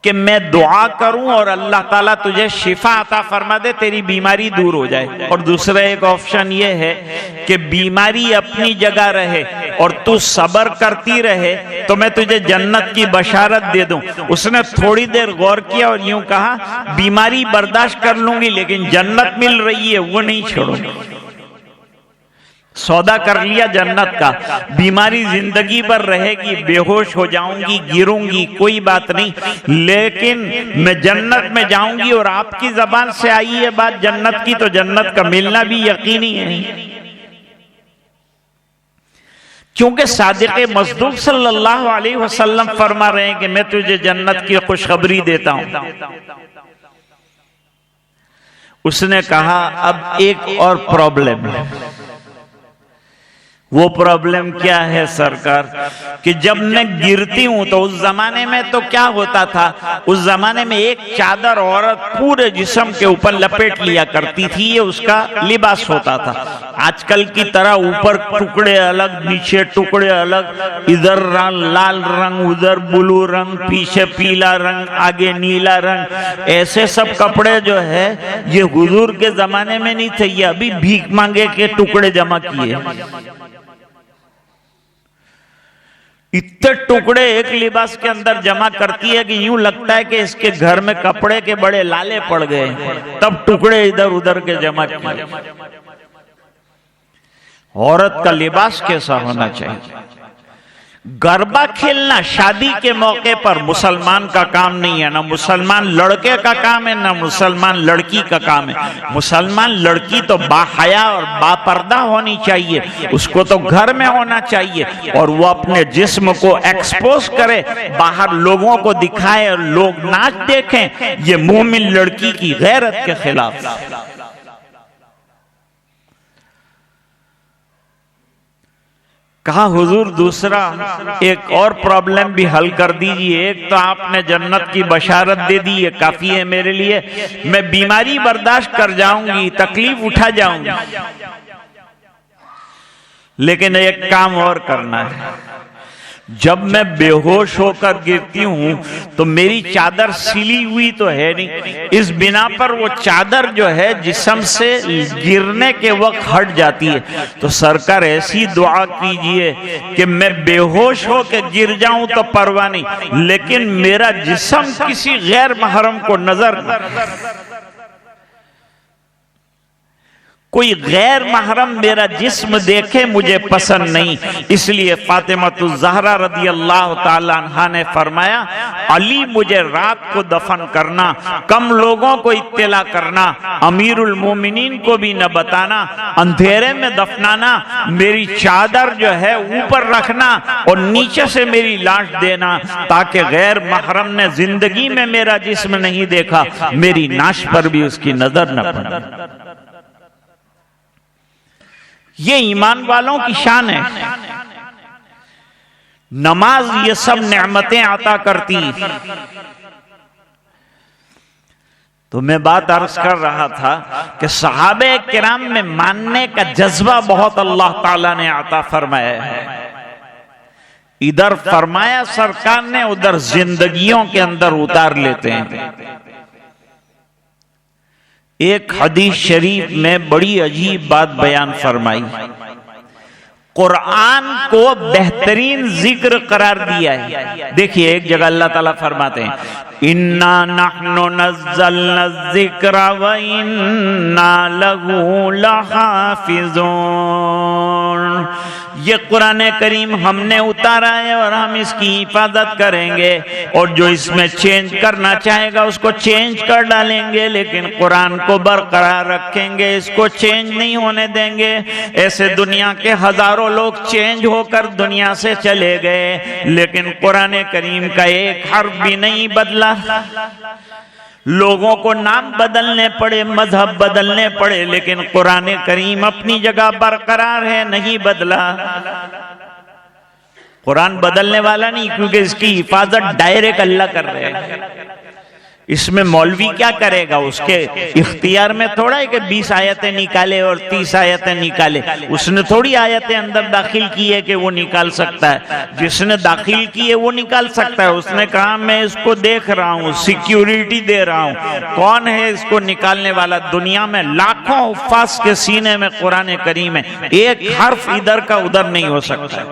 کہ میں دعا کروں اور اللہ تعالیٰ تجھے شفا عطا فرما دے، تیری بیماری دور ہو جائے، اور دوسرا ایک آپشن یہ ہے کہ بیماری اپنی جگہ رہے اور تو صبر کرتی رہے تو میں تجھے جنت کی بشارت دے دوں۔ اس نے تھوڑی دیر غور کیا اور یوں کہا بیماری برداشت کر لوں گی لیکن جنت مل رہی ہے وہ نہیں چھوڑوں گی۔ سودا کر لیا جنت کا، بیماری زندگی بھر رہے گی، بے ہوش ہو جاؤں گی، گروں گی، کوئی بات نہیں، لیکن میں جنت میں جاؤں گی، اور آپ کی زبان سے آئی ہے بات جنت کی تو جنت کا ملنا بھی یقینی ہے، کیونکہ صادق مصدوق صلی اللہ علیہ وسلم فرما رہے ہیں کہ میں تجھے جنت کی خوشخبری دیتا ہوں۔ اس نے کہا اب ایک اور پرابلم ہے۔ وہ پرابلم کیا ہے سرکار؟ کہ جب میں گرتی ہوں تو اس زمانے میں تو کیا ہوتا تھا، اس زمانے میں ایک چادر عورت پورے جسم کے اوپر لپیٹ لیا کرتی تھی، یہ اس کا لباس ہوتا تھا۔ آج کل کی طرح اوپر ٹکڑے الگ، نیچے ٹکڑے الگ، ادھر رنگ لال رنگ، ادھر بلو رنگ، پیچھے پیلا رنگ، آگے نیلا رنگ، ایسے سب کپڑے جو ہے یہ حضور کے زمانے میں نہیں تھے، یہ ابھی بھیک مانگے کے ٹکڑے جمع کیے۔ اتنے ٹکڑے ایک لباس کے اندر جمع کرتی ہے کہ یوں لگتا ہے کہ اس کے گھر میں کپڑے کے بڑے لالے پڑ گئے، تب ٹکڑے ادھر ادھر کے جمع کیے۔ عورت کا لباس کیسا ہونا چاہیے؟ گربا کھیلنا شادی کے موقع پر مسلمان کا کام نہیں ہے، نہ مسلمان لڑکے کا کام ہے نہ مسلمان لڑکی کا کام ہے۔ مسلمان لڑکی تو باحیا اور با پردہ ہونی چاہیے، اس کو تو گھر میں ہونا چاہیے، اور وہ اپنے جسم کو ایکسپوز کرے، باہر لوگوں کو دکھائے اور لوگ ناچ دیکھیں، یہ مومن لڑکی کی غیرت کے خلاف۔ کہا حضور دوسرا ایک اور پرابلم بھی حل کر دیجئے، ایک تو آپ نے جنت کی بشارت دے دی، یہ کافی ہے میرے لیے، میں بیماری برداشت کر جاؤں گی، تکلیف اٹھا جاؤں گی، لیکن ایک کام اور کرنا ہے، جب میں بے ہوش ہو کر گرتی ہوں تو میری چادر سلی ہوئی تو ہے نہیں، اس بنا پر وہ چادر جو ہے جسم سے گرنے کے وقت ہٹ جاتی ہے۔ تو سرکار ایسی دعا کیجئے کہ میں بے ہوش ہو کے گر جاؤں تو پرواہ نہیں، لیکن میرا جسم کسی غیر محرم کو نظر نہ، کوئی غیر محرم میرا جسم دیکھے مجھے پسند نہیں۔ اس لیے فاطمہ الزہرا رضی اللہ تعالی عنہا نے فرمایا، علی مجھے رات کو دفن کرنا، کم لوگوں کو اطلاع کرنا، امیر المومنین کو بھی نہ بتانا، اندھیرے میں دفنانا، میری چادر جو ہے اوپر رکھنا اور نیچے سے میری لاش دینا، تاکہ غیر محرم نے زندگی میں میرا جسم نہیں دیکھا، میری نعش پر بھی اس کی نظر نہ پڑے۔ یہ ایمان والوں کی شان ہے۔ نماز یہ سب نعمتیں عطا کرتی۔ تو میں بات عرض کر رہا تھا کہ صحابہ کرام میں ماننے کا جذبہ بہت اللہ تعالیٰ نے عطا فرمایا ہے۔ ادھر فرمایا سرکار نے، ادھر زندگیوں کے اندر اتار لیتے ہیں۔ ایک حدیث شریف میں بڑی عجیب بات بیان فرمائی، قرآن کو بہترین ذکر قرار دیا ہے۔ دیکھیے ایک جگہ اللہ تعالیٰ فرماتے ہیں، اِنَّا نَحْنُ نَزَّلْنَا الذِّكْرَ وَإِنَّا لَهُ لَحَافِظُونَ۔ یہ قرآن کریم ہم نے اتارا ہے اور ہم اس کی حفاظت کریں گے، اور جو اس میں چینج کرنا چاہے گا اس کو چینج کر ڈالیں گے، لیکن قرآن کو برقرار رکھیں گے، اس کو چینج نہیں ہونے دیں گے۔ ایسے دنیا کے ہزاروں لوگ چینج ہو کر دنیا سے چلے گئے، لیکن قرآن کریم کا ایک حرف بھی نہیں بدلا۔ لوگوں کو نام بدلنے پڑے، مذہب بدلنے پڑے، لیکن قرآن کریم اپنی جگہ برقرار ہے، نہیں بدلا۔ قرآن بدلنے والا نہیں، کیونکہ اس کی حفاظت ڈائریکٹ اللہ کر رہے ہیں۔ اس میں مولوی کیا کرے گا؟ اس کے اختیار میں تھوڑا ہے کہ 20 آیتیں نکالے اور 30 آیتیں نکالے۔ اس نے تھوڑی آیتیں اندر داخل کی ہے کہ وہ نکال سکتا ہے۔ جس نے داخل کی ہے وہ نکال سکتا ہے۔ اس نے کہا میں اس کو دیکھ رہا ہوں، سیکیورٹی دے رہا ہوں۔ کون ہے اس کو نکالنے والا؟ دنیا میں لاکھوں حفاظ کے سینے میں قرآن کریم ہے، ایک حرف ادھر کا ادھر نہیں ہو سکتا۔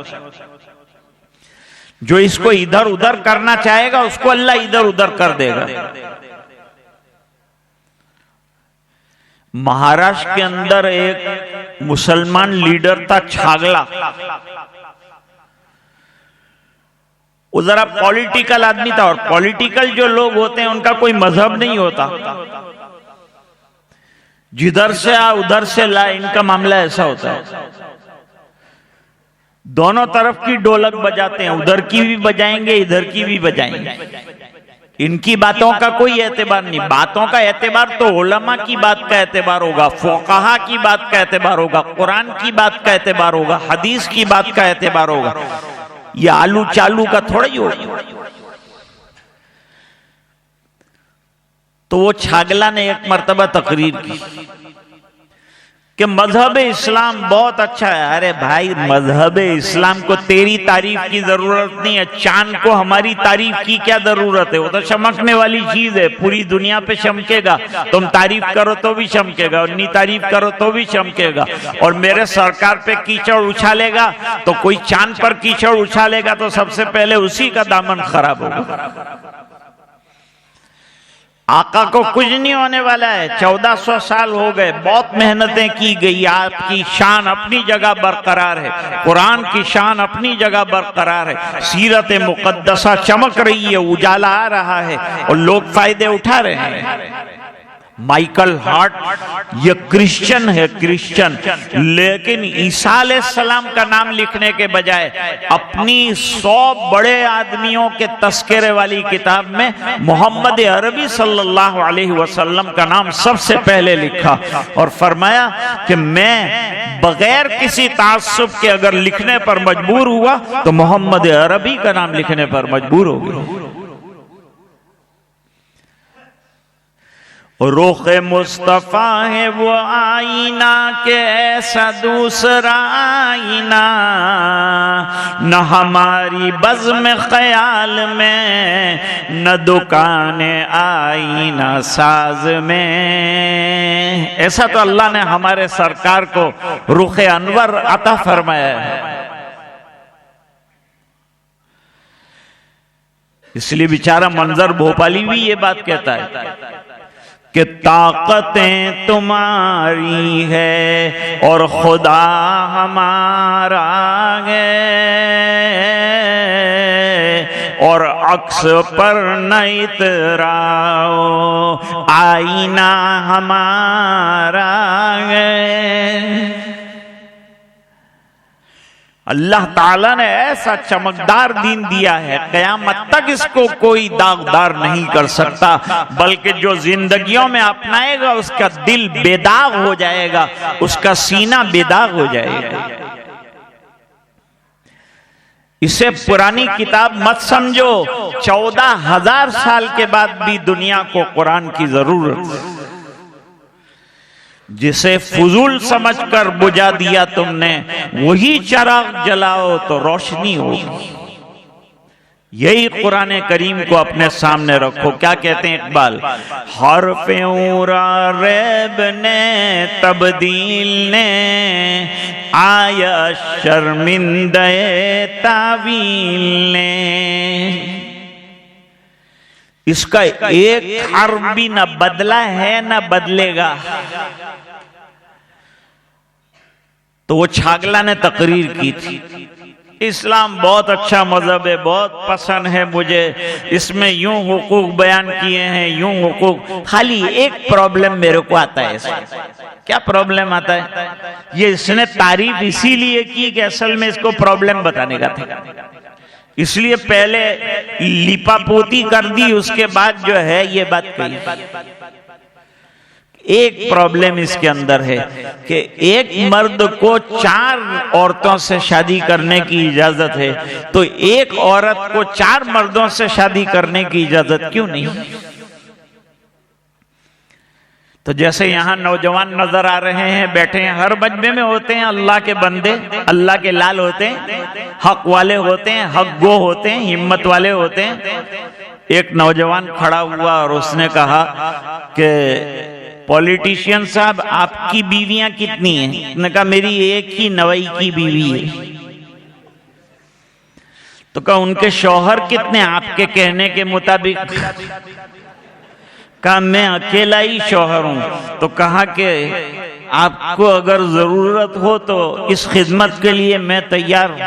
جو اس کو ادھر ادھر کرنا چاہے گا اس کو اللہ ادھر ادھر کر دے گا۔ مہاراشٹر کے اندر ایک مسلمان لیڈر تھا، چھاگلا۔ وہ ذرا پولیٹیکل آدمی تھا، اور پولیٹیکل جو لوگ ہوتے ہیں ان کا کوئی مذہب نہیں ہوتا، جدھر سے آ ادھر سے لا، ان کا معاملہ ایسا ہوتا ہے۔ دونوں طرف کی ڈولک بجاتے ہیں، ادھر کی بھی بجائیں گے ادھر کی بھی بجائیں گے۔ ان کی باتوں کا کوئی اعتبار نہیں۔ باتوں کا اعتبار تو علماء کی بات کا اعتبار ہوگا، فقہا کی بات کا اعتبار ہوگا، قرآن کی بات کا اعتبار ہوگا، حدیث کی بات کا اعتبار ہوگا۔ یہ آلو چالو کا تھوڑا ہی ہوگا۔ تو وہ چھاگلا نے ایک مرتبہ تقریر کی کہ مذہب اسلام بہت اچھا ہے۔ ارے بھائی، مذہب اسلام کو تیری تعریف کی ضرورت نہیں ہے، چاند کو ہماری تعریف کی کیا ضرورت ہے؟ وہ تو چمکنے والی چیز ہے، پوری دنیا پہ چمکے گا، تم تعریف کرو تو بھی چمکے گا، اور نہیں تعریف کرو تو بھی چمکے گا۔ اور میرے سرکار پہ کیچڑ اچھالے گا تو کوئی چاند پر کیچڑ اچھالے گا تو سب سے پہلے اسی کا دامن خراب ہوگا۔ آقا کو کچھ نہیں ہونے والا ہے۔ 1400 سال ہو گئے، بہت محنتیں کی گئی، آپ کی شان اپنی جگہ برقرار ہے، قرآن کی شان اپنی جگہ برقرار ہے، سیرت مقدسہ چمک رہی ہے، اجالا آ رہا ہے، اور لوگ فائدے اٹھا رہے ہیں۔ مائیکل ہارٹ یہ کرسچن ہے، کرسچن، لیکن عیسیٰ علیہ السلام کا نام لکھنے کے بجائے اپنی 100 بڑے آدمیوں کے تذکرے والی کتاب میں محمد عربی صلی اللہ علیہ وسلم کا نام سب سے پہلے لکھا، اور فرمایا کہ میں بغیر کسی تعصب کے اگر لکھنے پر مجبور ہوا تو محمد عربی کا نام لکھنے پر مجبور ہو گیا۔ رخ مصطفیٰ ہے وہ آئینہ کہ ایسا دوسرا آئینہ نہ ہماری بزم خیال میں نہ دکان آئینہ ساز میں. ایسا تو اللہ نے ہمارے سرکار کو رخ انور عطا فرمایا ہے. اس لیے بیچارہ منظر بھوپالی بھی یہ بات کہتا ہے کہ طاقتیں تمہاری ہے اور خدا ہمارا ہے اور عکس پر نہ اتراؤ آئینہ ہمارا ہے. اللہ تعالیٰ نے ایسا چمکدار دین دیا ہے قیامت تک اس کو کوئی داغدار نہیں کر سکتا، بلکہ جو زندگیوں میں اپنائے گا اس کا دل بے داغ ہو جائے گا، اس کا سینہ بے داغ ہو جائے گا. اسے پرانی کتاب مت سمجھو، 14,000 سال کے بعد بھی دنیا کو قرآن کی ضرورت ہے. جسے فضول سمجھ کر بجھا دیا تم نے وہی چراغ جلاؤ تو روشنی ہوگی. یہی قرآن کریم کو اپنے سامنے رکھو. کیا کہتے ہیں اقبال؟ حرف اورا ریب نے تبدیل نے آیا شرمندہ تعویل نے. اس کا ایک حرف بھی نہ بدلا ہے نہ بدلے گا. تو وہ چھاگلا نے تقریر کی تھی، اسلام بہت اچھا مذہب ہے، بہت پسند ہے مجھے، اس میں یوں حقوق بیان کیے ہیں، یوں حقوق، خالی ایک پرابلم میرے کو آتا ہے. کیا پرابلم آتا ہے؟ یہ اس نے تعریف اسی لیے کی کہ اصل میں اس کو پرابلم بتانے کا تھا، اس لیے پہلے لیپا پوتی کر دی، اس کے بعد جو ہے یہ بات کہی. ایک پرابلم اس کے اندر ہے کہ ایک مرد کو 4 عورتوں سے شادی کرنے کی اجازت ہے، تو ایک عورت کو 4 مردوں سے شادی کرنے کی اجازت کیوں نہیں؟ تو جیسے یہاں نوجوان نظر آ رہے ہیں بیٹھے ہیں، ہر مجمع میں ہوتے ہیں اللہ کے بندے، اللہ کے لال ہوتے ہیں، حق والے ہوتے ہیں، حق گو ہوتے ہیں، ہمت والے ہوتے ہیں. ایک نوجوان کھڑا ہوا اور اس نے کہا کہ پولیٹیشین صاحب آپ کی بیویاں کتنی ہیں؟ اس نے کہا میری ایک ہی نوئی کی بیوی ہے. تو کہا ان کے شوہر کتنے آپ کے کہنے کے مطابق؟ کہا میں اکیلا ہی شوہر ہوں. تو کہا کہ آپ کو اگر ضرورت ہو تو اس خدمت کے لیے میں تیار ہوں.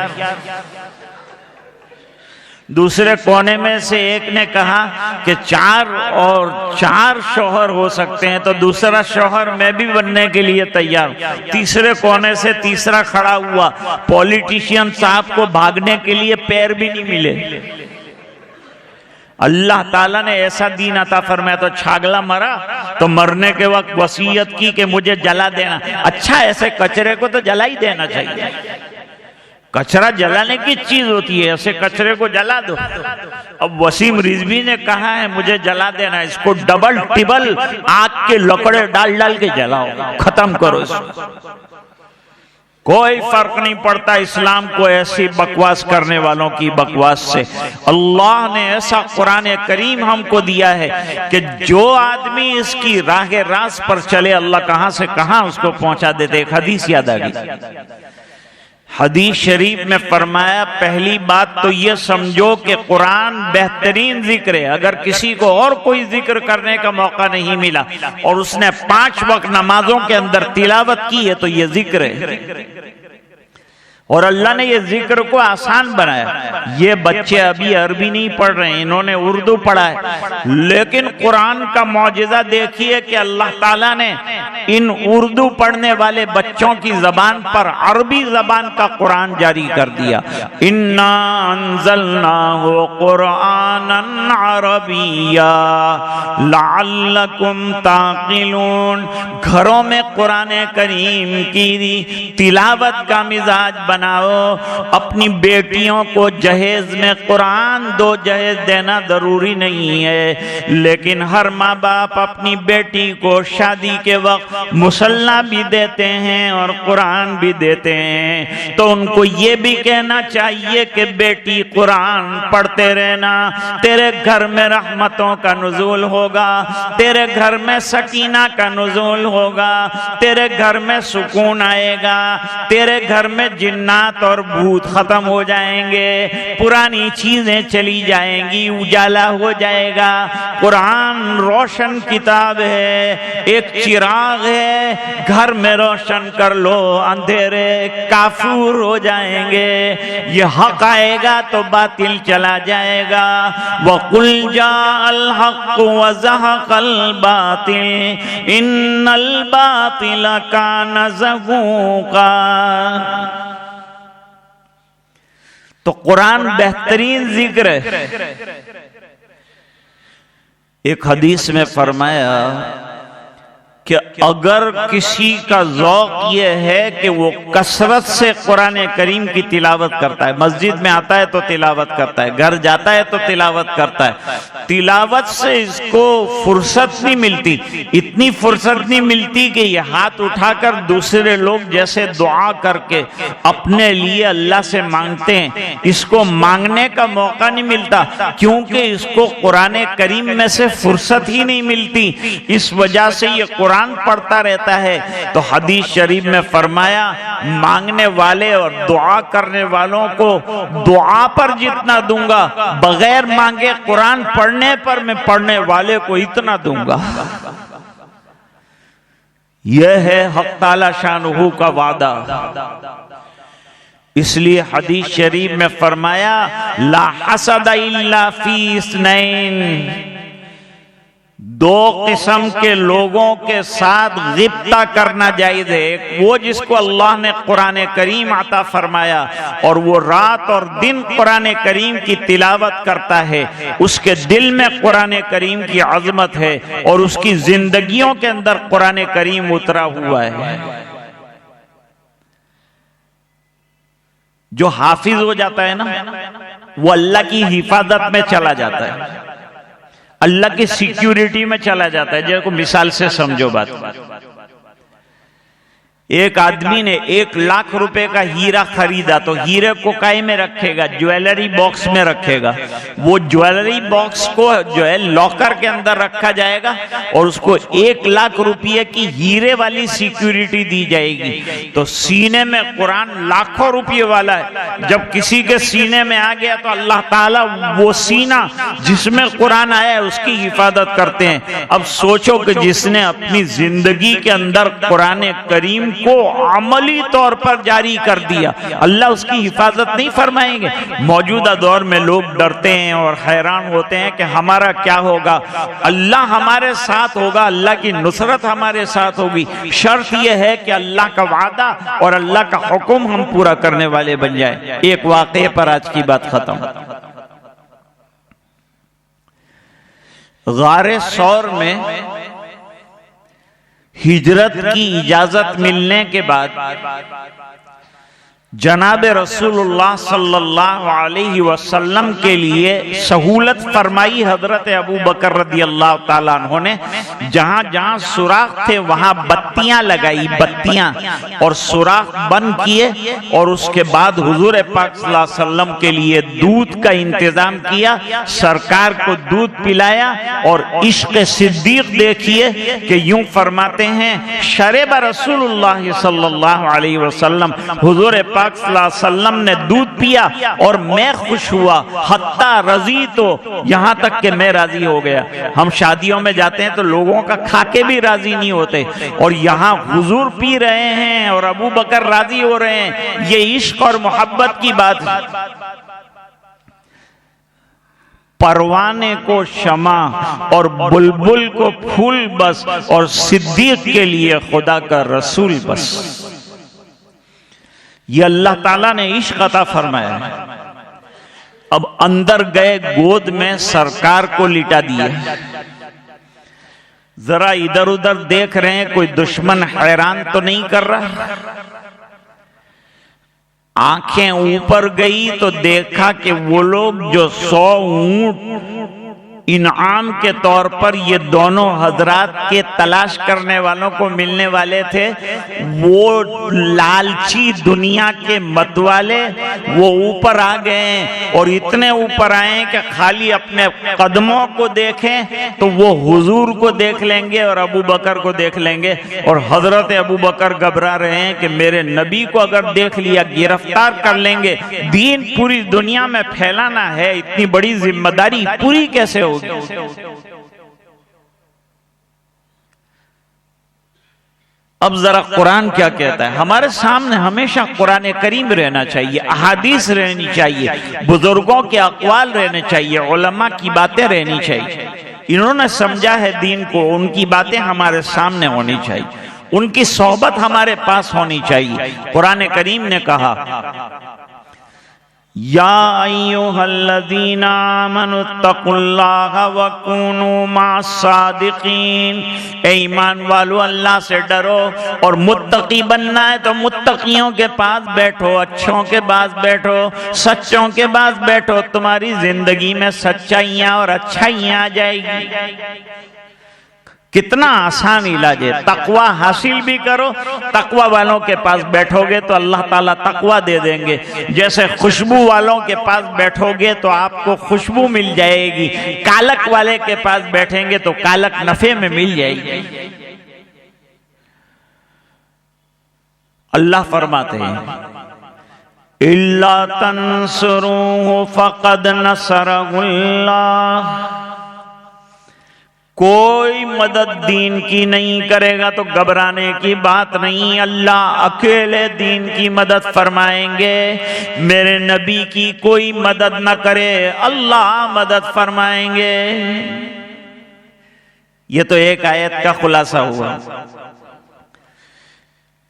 دوسرے کونے میں سے ایک نے کہا کہ 4 شوہر ہو سکتے ہیں، تو دوسرا شوہر میں بھی بننے کے لیے تیار ہوں. تیسرے کونے سے تیسرا کھڑا ہوا، پولیٹیشین صاحب کو بھاگنے کے لیے پیر بھی نہیں ملے. اللہ تعالیٰ نے ایسا دین عطا فرمایا. تو چھاگلا مرا تو مرنے کے وقت وصیت کی کہ مجھے جلا دینا. اچھا، ایسے کچرے کو تو جلا ہی دینا چاہیے. کچرا جلانے کی چیز ہوتی ہے، ایسے کچرے کو جلا دو. اب وسیم رضوی نے کہا ہے مجھے جلا دینا، اس کو ڈبل ٹبل آگ کے لکڑے ڈال ڈال کے جلاؤ، ختم کرو اس کو. کوئی فرق نہیں پڑتا اسلام کو ایسی بکواس کرنے والوں کی بکواس سے. اللہ نے ایسا قرآن کریم ہم کو دیا ہے کہ جو آدمی اس کی راہ راست پر چلے اللہ کہاں سے کہاں اس کو پہنچا دیتے. ایک حدیث یاد آ گئی. حدیث شریف میں فرمایا پہلی بات تو یہ سمجھو کہ قرآن بہترین ذکر ہے. اگر کسی کو اور کوئی ذکر کرنے کا موقع نہیں ملا اور اس نے 5 وقت نمازوں کے اندر تلاوت کی ہے تو یہ ذکر ہے. اور اللہ نے یہ ذکر کو آسان بنایا. یہ بچے ابھی عربی نہیں پڑھ رہے ہیں، انہوں نے اردو پڑھا ہے، لیکن قرآن کا معجزہ دیکھیے کہ اللہ تعالیٰ نے ان اردو پڑھنے والے بچوں کی زبان پر عربی زبان کا قرآن جاری کر دیا. اِنَّا أَنزَلْنَاهُ قُرْآنًا عَرَبِيًّا لَعَلَّكُمْ تَعْقِلُونَ. گھروں میں قرآن کریم کی تلاوت کا مزاج بناؤ. اپنی بیٹیوں کو جہیز میں قرآن دو. جہیز دینا ضروری نہیں ہے، لیکن ہر ماں باپ اپنی بیٹی کو شادی کے وقت مسلح بھی دیتے ہیں اور قرآن بھی دیتے ہیں. تو ان کو یہ بھی کہنا چاہیے کہ بیٹی قرآن پڑھتے رہنا، تیرے گھر میں رحمتوں کا نزول ہوگا، تیرے گھر میں سکینہ کا نزول ہوگا، تیرے گھر میں سکون آئے گا، تیرے گھر میں جنات اور بھوت ختم ہو جائیں گے، پرانی چیزیں چلی جائیں گی، اجالا ہو جائے گا. قرآن روشن کتاب ہے، ایک چراغ ہے، گھر میں روشن کر لو، اندھیرے کافور ہو جائیں گے. یہ حق آئے گا تو باطل چلا جائے گا. وَقُلْ جَاءَ الْحَقُّ وَزَهَقَ الْبَاطِلُ إِنَّ الْبَاطِلَ كَانَ زَهُوقًا. تو قرآن بہترین ذکر ہے. ایک حدیث میں فرمایا کہ اگر کسی کا ذوق یہ ہے کہ وہ کثرت سے قرآن کریم کی تلاوت کرتا ہے، مسجد میں آتا ہے تو تلاوت کرتا ہے، گھر جاتا ہے تو تلاوت کرتا ہے، تلاوت سے اس کو فرصت نہیں ملتی، اتنی فرصت نہیں ملتی کہ یہ ہاتھ اٹھا کر دوسرے لوگ جیسے دعا کر کے اپنے لیے اللہ سے مانگتے ہیں، اس کو مانگنے کا موقع نہیں ملتا، کیونکہ اس کو قرآن کریم میں سے فرصت ہی نہیں ملتی. اس وجہ سے یہ قرآن پڑھتا رہتا ہے. تو حدیث شریف میں فرمایا مانگنے والے اور دعا کرنے والوں کو دعا پر جتنا دوں گا، بغیر مانگے قرآن پڑھنے پر میں پڑھنے والے کو اتنا دوں گا. یہ ہے حق تعالی شانہ کا وعدہ. اس لیے حدیث شریف میں فرمایا لا حسد الا فی اثنین، دو قسم کے لوگوں کے ساتھ غبطہ کرنا جائز ہے. ایک وہ جس کو اللہ نے قرآن کریم عطا فرمایا اور وہ رات اور دن قرآن کریم کی تلاوت کرتا ہے، اس کے دل میں قرآن کریم کی عظمت ہے اور اس کی زندگیوں کے اندر قرآن کریم اترا ہوا ہے. جو حافظ ہو جاتا ہے نا، وہ اللہ کی حفاظت میں چلا جاتا ہے، اللہ کی سیکیورٹی میں چلا جاتا ہے. جیسے مثال سے سمجھو بات. ایک آدمی نے 1,00,000 روپے کا ہیرا خریدا تو ہیرے کو کائے میں رکھے گا؟ جویلری باکس میں رکھے گا. وہ جویلری باکس کو جو ہے لاکر کے اندر رکھا جائے گا اور اس کو 1,00,000 روپے کی ہیرے والی سیکیورٹی دی جائے گی. تو سینے میں قرآن لاکھوں روپے والا ہے، جب کسی کے سینے میں آ گیا تو اللہ تعالیٰ وہ سینہ جس میں قرآن آیا ہے اس کی حفاظت کرتے ہیں. اب سوچو کہ جس نے اپنی زندگی کے اندر قرآن کریم کو عملی طور پر جاری کر دیا، اللہ اس کی حفاظت نہیں فرمائیں گے؟ موجودہ دور میں لوگ ڈرتے ہیں اور حیران ہوتے ہیں کہ ہمارا کیا ہوگا. اللہ ہمارے ساتھ ہوگا، اللہ کی نصرت ہمارے ساتھ ہوگی. شرط یہ ہے کہ اللہ کا وعدہ اور اللہ کا حکم ہم پورا کرنے والے بن جائیں. ایک واقعے پر آج کی بات ختم. غار ثور میں ہجرت کی اجازت ملنے کے بعد جناب رسول اللہ صلی اللہ علیہ وسلم کے لیے سہولت فرمائی حضرت ابو بکر رضی اللہ تعالیٰ عنہ نے. جہاں جہاں سوراخ تھے وہاں بتیاں لگائی، بتیاں، اور سوراخ بند کیے. اور اس کے بعد حضور پاک صلی اللہ علیہ وسلم کے لیے دودھ کا انتظام کیا، سرکار کو دودھ پلایا. اور عشق صدیق دیکھیے کہ یوں فرماتے ہیں شرب رسول اللہ صلی اللہ علیہ وسلم، حضور پاک صلی اللہ علیہ وسلم نے دودھ پیا اور میں خوش ہوا، حتی رضی، تو یہاں تک کہ میں راضی ہو گیا. ہم شادیوں میں جاتے ہیں تو لوگوں کا کھا کے بھی راضی نہیں ہوتے، اور یہاں حضور پی رہے ہیں اور ابو بکر راضی ہو رہے ہیں. یہ عشق اور محبت کی بات ہے. پروانے کو شمع اور بلبل کو پھول بس، اور صدیق کے لیے خدا کا رسول بس. یہ اللہ تعالیٰ نے عشق عطا فرمایا. اب اندر گئے گود میں سرکار کو لٹا دیے. ذرا ادھر ادھر دیکھ رہے ہیں کوئی دشمن حیران تو نہیں کر رہا. آنکھیں اوپر گئی تو دیکھا کہ وہ لوگ جو 100 اونٹ انعام کے طور پر یہ دونوں حضرات کے تلاش کرنے والوں کو ملنے والے تھے، وہ لالچی دنیا کے متوالے وہ اوپر آ گئے، اور اتنے اوپر آئے کہ خالی اپنے قدموں کو دیکھیں تو وہ حضور کو دیکھ لیں گے اور ابو بکر کو دیکھ لیں گے، اور حضرت ابو بکر گھبرا رہے ہیں کہ میرے نبی کو اگر دیکھ لیا گرفتار کر لیں گے، دین پوری دنیا میں پھیلانا ہے، اتنی بڑی ذمہ داری پوری کیسے ہوگی؟ اب ذرا قرآن کیا کہتا ہے؟ ہمارے سامنے ہمیشہ قرآن کریم رہنا چاہیے، احادیث رہنی چاہیے، بزرگوں کے اقوال رہنے چاہیے، علماء کی باتیں رہنی چاہیے۔ انہوں نے سمجھا ہے دین کو، ان کی باتیں ہمارے سامنے ہونی چاہیے، ان کی صحبت ہمارے پاس ہونی چاہیے۔ قرآن کریم نے کہا یا ایھا الذین آمنوا اتقوا اللہ وکونوا مع الصادقین، اے ایمان والو اللہ سے ڈرو، اور متقی بننا ہے تو متقیوں کے پاس بیٹھو، اچھوں کے پاس بیٹھو، سچوں کے پاس بیٹھو، تمہاری زندگی میں سچائیاں اور اچھائیاں آ جائے گی۔ کتنا آسان علاج ہے، تقوی حاصل بھی کرو، تقوی والوں کے پاس بیٹھو گے تو اللہ تعالیٰ تقوی دے دیں گے، جیسے خوشبو والوں کے پاس بیٹھو گے تو آپ کو خوشبو مل جائے گی، کالک والے کے پاس بیٹھیں گے تو کالک نفع میں مل جائے گی۔ اللہ فرماتے ہیں اِلَّا تَنْصُرُوهُ فَقَدْ نَصَرَهُ اللَّهُ، کوئی مدد دین کی نہیں کرے گا تو گھبرانے کی بات نہیں، اللہ اکیلے دین کی مدد فرمائیں گے، میرے نبی کی کوئی مدد نہ کرے، اللہ مدد فرمائیں گے۔ یہ تو ایک آیت کا خلاصہ ہوا۔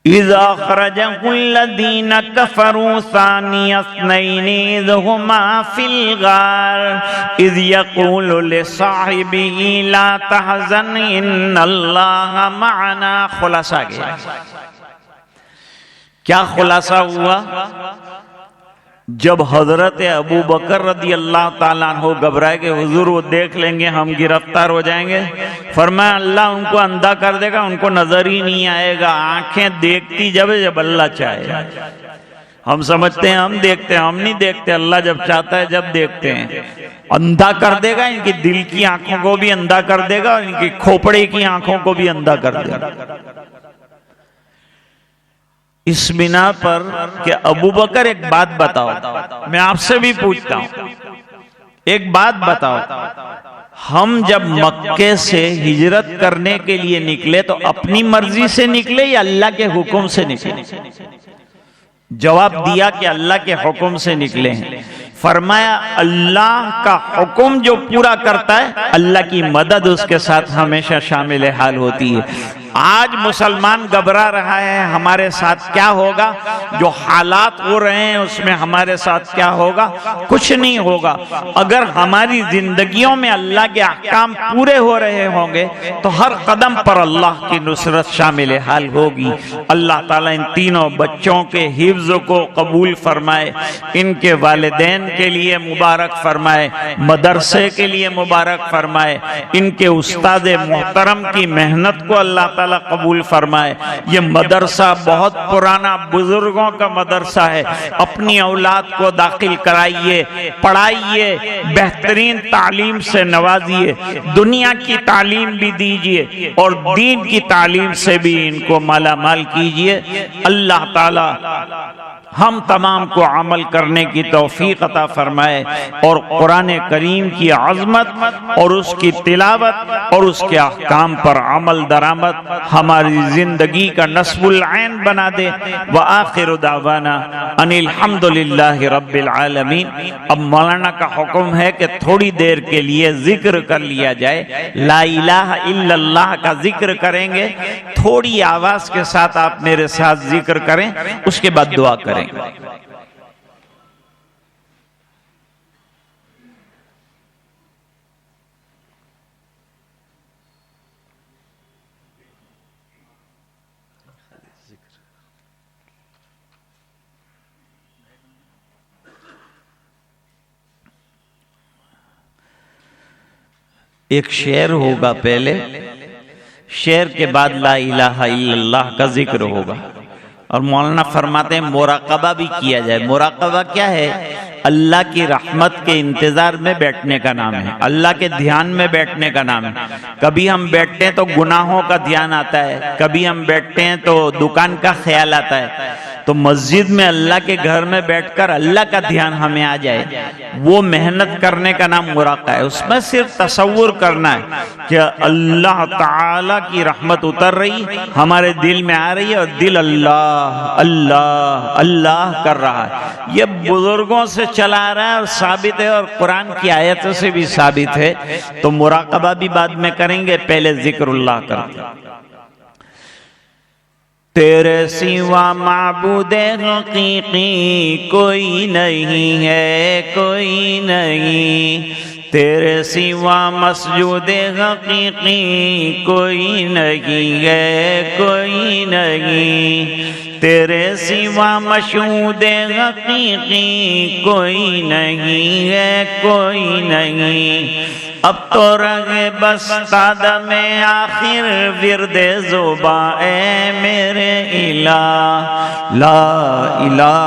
اِذَا أَخْرَجَهُ الَّذِينَ كَفَرُوا ثَانِيَ اثْنَيْنِ إِذْ هُمَا فِي الْغَارِ إِذْ يَقُولُ لِصَاحِبِهِ لَا تَحْزَنْ إِنَّ اللَّهَ مَعَنَا۔ خلاصہ گیا، کیا خلاصہ ہوا؟ جب حضرت ابو بکر رضی اللہ تعالیٰ عنہ گھبرائے کہ حضور وہ دیکھ لیں گے ہم گرفتار ہو جائیں گے، فرمایا اللہ ان کو اندھا کر دے گا، ان کو نظر ہی نہیں آئے گا، آنکھیں دیکھتی جب اللہ چاہے۔ ہم سمجھتے ہیں ہم دیکھتے ہیں، ہم نہیں دیکھتے، اللہ جب چاہتا ہے جب دیکھتے ہیں۔ اندھا کر دے گا، ان کی دل کی آنکھوں کو بھی اندھا کر دے گا، اور ان کی کھوپڑے کی آنکھوں کو بھی اندھا کر دے گا۔ اس بنا پر کہ ابو بکر ایک بات بتاؤ، میں آپ سے بھی پوچھتا ہوں، ایک بات بتاؤ، ہم جب مکے سے ہجرت کرنے کے لیے نکلے تو اپنی مرضی سے نکلے یا اللہ کے حکم سے نکلے؟ جواب دیا کہ اللہ کے حکم سے نکلے ہیں۔ فرمایا اللہ کا حکم جو پورا کرتا ہے اللہ کی مدد اس کے ساتھ ہمیشہ شامل حال ہوتی ہے۔ آج مسلمان گھبرا رہا ہے ہمارے ساتھ کیا ہوگا، جو حالات ہو رہے ہیں اس میں ہمارے ساتھ کیا ہوگا، کچھ نہیں ہوگا۔ اگر ہماری زندگیوں میں اللہ کے احکام پورے ہو رہے ہوں گے تو ہر قدم پر اللہ کی نصرت شامل حال ہوگی۔ اللہ تعالیٰ ان تینوں بچوں کے حفظ کو قبول فرمائے، ان کے والدین کے لیے مبارک فرمائے، مدرسے کے لیے مبارک فرمائے، ان کے استاد محترم کی محنت کو اللہ تعالیٰ قبول فرمائے۔ یہ مدرسہ بہت پرانا بزرگوں کا مدرسہ ہے، اپنی اولاد کو داخل کرائیے، پڑھائیے، بہترین تعلیم سے نوازیے، دنیا کی تعلیم بھی دیجیے اور دین کی تعلیم سے بھی ان کو مالا مال کیجیے۔ اللہ تعالیٰ ہم تمام کو عمل کرنے کی توفیق عطا فرمائے، اور قرآن کریم کی عظمت اور اس کی تلاوت اور اس کے احکام پر عمل درآمد ہماری زندگی کا نصب العین بنا دے۔ وآخر دعوانا ان الحمد للہ رب العالمین۔ اب مولانا کا حکم ہے کہ تھوڑی دیر کے لیے ذکر کر لیا جائے، لا الہ الا اللہ کا ذکر کریں گے، تھوڑی آواز کے ساتھ آپ میرے ساتھ ذکر کریں، اس کے بعد دعا کریں۔ ایک شعر ہوگا پہلے، شعر کے بعد لا الہ الا اللہ کا ذکر ہوگا، اور مولانا فرماتے ہیں مراقبہ بھی کیا جائے۔ مراقبہ کیا ہے؟ اللہ کی رحمت کے انتظار میں بیٹھنے کا نام ہے، اللہ کے دھیان میں بیٹھنے کا نام ہے۔ کبھی ہم بیٹھتے ہیں تو گناہوں کا دھیان آتا ہے، کبھی ہم بیٹھتے ہیں تو دکان کا خیال آتا ہے۔ تو مسجد میں اللہ کے گھر میں بیٹھ کر اللہ کا دھیان ہمیں آ جائے، وہ محنت کرنے کا نام مراقبہ ہے۔ اس میں صرف تصور کرنا ہے کہ اللہ تعالی کی رحمت اتر رہی، ہمارے دل میں آ رہی ہے، اور دل اللہ اللہ اللہ کر رہا ہے۔ یہ بزرگوں سے چلا آ رہا ہے اور ثابت ہے، اور قرآن کی آیتوں سے بھی ثابت ہے۔ تو مراقبہ بھی بعد میں کریں گے، پہلے ذکر اللہ کرتے ہیں۔ تیرے سوا معبود حقیقی کوئی نہیں ہے، کوئی نہیں، تیرے سوا مسجود حقیقی کوئی نہیں ہے، کوئی نہیں، تیرے سوا مشہود حقیقی کوئی نہیں ہے، کوئی نہیں۔ اب تو رہے بس قدم آخر ورد زباں اے میرے الہ، لا الہ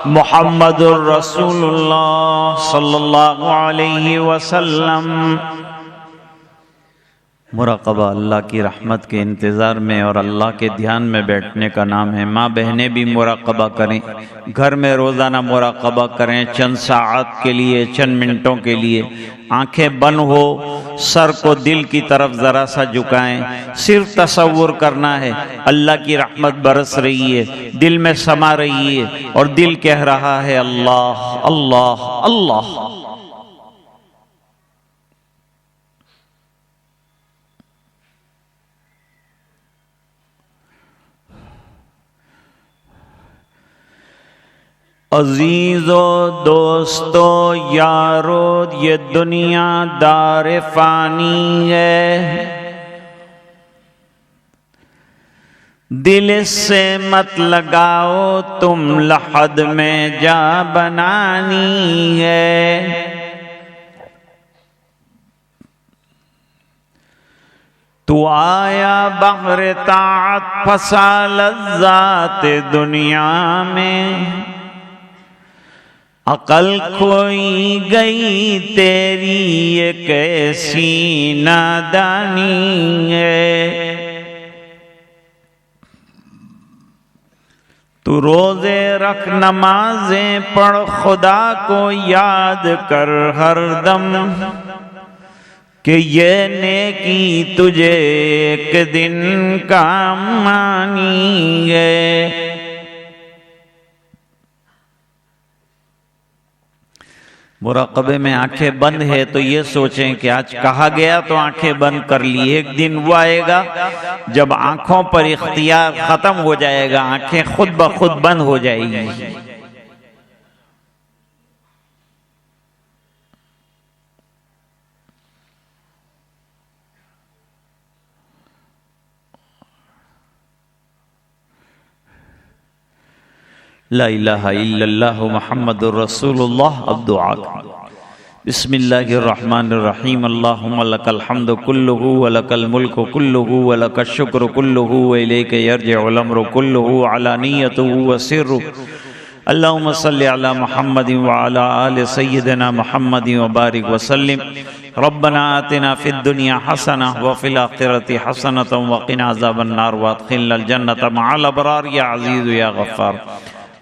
محمد الرسول اللہ صلی اللہ علیہ وسلم مراقبہ اللہ کی رحمت کے انتظار میں اور اللہ کے دھیان میں بیٹھنے کا نام ہے۔ ماں بہنیں بھی مراقبہ کریں، گھر میں روزانہ مراقبہ کریں، چند ساعت کے لیے، چند منٹوں کے لیے۔ آنکھیں بند ہو، سر کو دل کی طرف ذرا سا جھکائیں، صرف تصور کرنا ہے اللہ کی رحمت برس رہی ہے، دل میں سما رہی ہے اور دل کہہ رہا ہے اللہ اللہ اللہ۔ عزیزو دوستو یارو، یہ دنیا دار فانی ہے، دل سے مت لگاؤ تم لحد میں جا بنانی ہے۔ تو آیا بحر طاعت پھنسا لذات دنیا میں، عقل کھوئی گئی تیری یہ کیسی نادانی ہے۔ تو روزے رکھ، نمازیں پڑھ، خدا کو یاد کر ہر دم، کہ یہ نیکی تجھے ایک دن کام آنی ہے۔ مراقبے میں آنکھیں بند ہے تو یہ سوچیں کہ آج کہا گیا تو آنکھیں بند کر لی، ایک دن وہ آئے گا جب آنکھوں پر اختیار ختم ہو جائے گا، آنکھیں خود بخود بند ہو جائے گی۔ لا الہ الا اللہ محمد الرسول اللہ۔ اب دعا بسم اللہ الرحمن الرحیم۔ اللہم لک الحمد کلہ ولک الملک کلہ ولک الشکر کلہ والیک یرجع الامر کلہ علانیتہ وسرہ۔ اللہم صلی علی محمد وعلی آل سیدنا محمد وبارک وسلم۔ ربنا آتنا فی الدنیا حسنہ وفی الآخرۃ حسنۃ وقنا عذاب النار وادخلنا الجنۃ مع الابرار یا عزیز یا غفار۔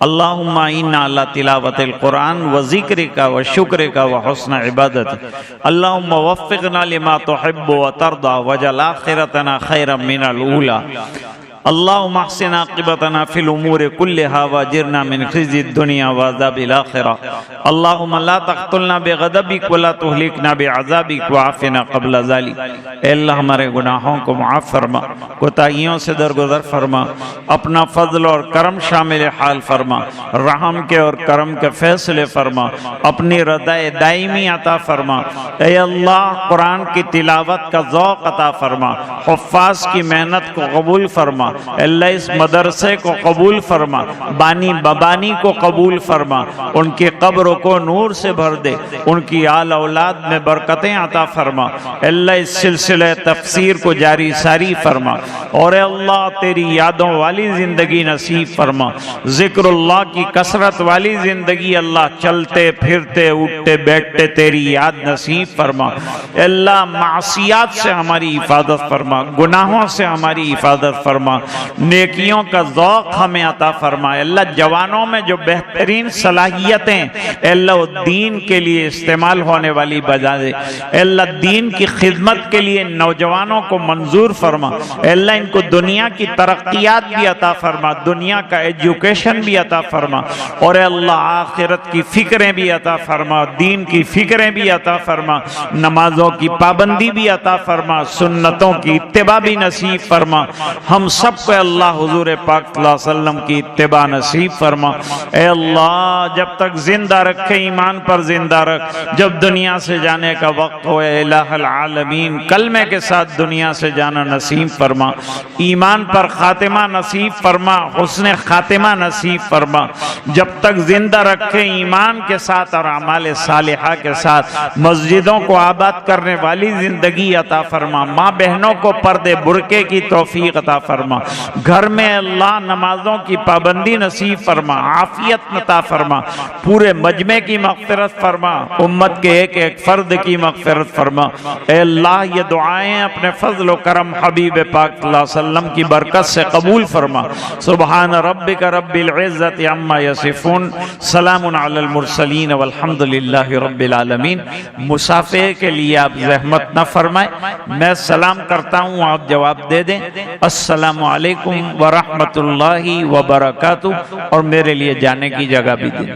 اللہم اعنا علی تلاوت القرآن وذکرک وشکرک وحسن عبادتک۔ اللہم وفقنا لما تحب وترضى واجعل آخرتنا خیرا من الاولی۔ اللہم احسن عاقبتنا فی الامور کلها واجرنا من خزی الدنیا وعذاب الآخرہ۔ اللہم لا تقتلنا بغضبک ولا تہلکنا بعذابک وعافنا قبل ذلک۔ اے اللہ ہمارے گناہوں کو معاف فرما، کوتاہیوں سے درگزر فرما، اپنا فضل اور کرم شامل حال فرما، رحم کے اور کرم کے فیصلے فرما، اپنی رضا دائمی عطا فرما۔ اے اللہ قرآن کی تلاوت کا ذوق عطا فرما، حفاظ کی محنت کو قبول فرما۔ اللہ اس مدرسے کو قبول فرما، بانی ببانی کو قبول فرما، ان کی قبروں کو نور سے بھر دے، ان کی آل اولاد میں برکتیں عطا فرما۔ اللہ اس سلسلہ تفسیر کو جاری ساری فرما، اور اے اللہ تیری یادوں والی زندگی نصیب فرما، ذکر اللہ کی کثرت والی زندگی، اللہ چلتے پھرتے اٹھتے بیٹھتے تیری یاد نصیب فرما۔ اے اللہ معصیات سے ہماری حفاظت فرما، گناہوں سے ہماری حفاظت فرما، نیکیوں کا ذوق ہمیں عطا فرما۔ اللہ جوانوں میں جو بہترین صلاحیتیں اے اللہ دین کے لیے استعمال ہونے والی بجا دے، اے اللہ دین کی خدمت کے لیے نوجوانوں کو منظور فرما۔ اے اللہ ان کو دنیا کی ترقیات بھی عطا فرما، دنیا کا ایجوکیشن بھی عطا فرما، اور اے اللہ آخرت کی فکریں بھی عطا فرما، دین کی فکریں بھی عطا فرما، نمازوں کی پابندی بھی عطا فرما، سنتوں کی اتباع بھی نصیب فرما۔ ہم سب کو اللہ حضور پاک صلی اللہ علیہ وسلم کی اتباع نصیب فرما۔ اے اللہ جب تک زندہ رکھے ایمان پر زندہ رکھ، جب دنیا سے جانے کا وقت ہو اے الہ العالمین کلمے کے ساتھ دنیا سے جانا نصیب فرما، ایمان پر خاتمہ نصیب فرما، حسن خاتمہ نصیب فرما۔ جب تک زندہ رکھے ایمان کے ساتھ اور اعمال صالحہ کے ساتھ مسجدوں کو آباد کرنے والی زندگی عطا فرما، ماں بہنوں کو پردے برقع کی توفیق عطا فرما۔ گھر میں اللہ نمازوں کی پابندی نصیب فرما، عافیت عطا فرما، پورے مجمع کی مغفرت فرما، امت کے ایک ایک فرد کی مغفرت فرما۔ اے اللہ یہ دعائیں اپنے فضل و کرم حبیب پاک صلی اللہ علیہ وسلم کی برکت سے قبول فرما۔ سبحان ربک رب العزت عما یصفون، سلام علی المرسلین والحمد للہ رب العالمین۔ مسافر کے لیے آپ زحمت نہ فرمائیں، میں سلام کرتا ہوں آپ جواب دے دیں۔ السلام علیکم ورحمۃ اللہ وبرکاتہ، اور میرے لیے جانے کی جگہ بھی دیں۔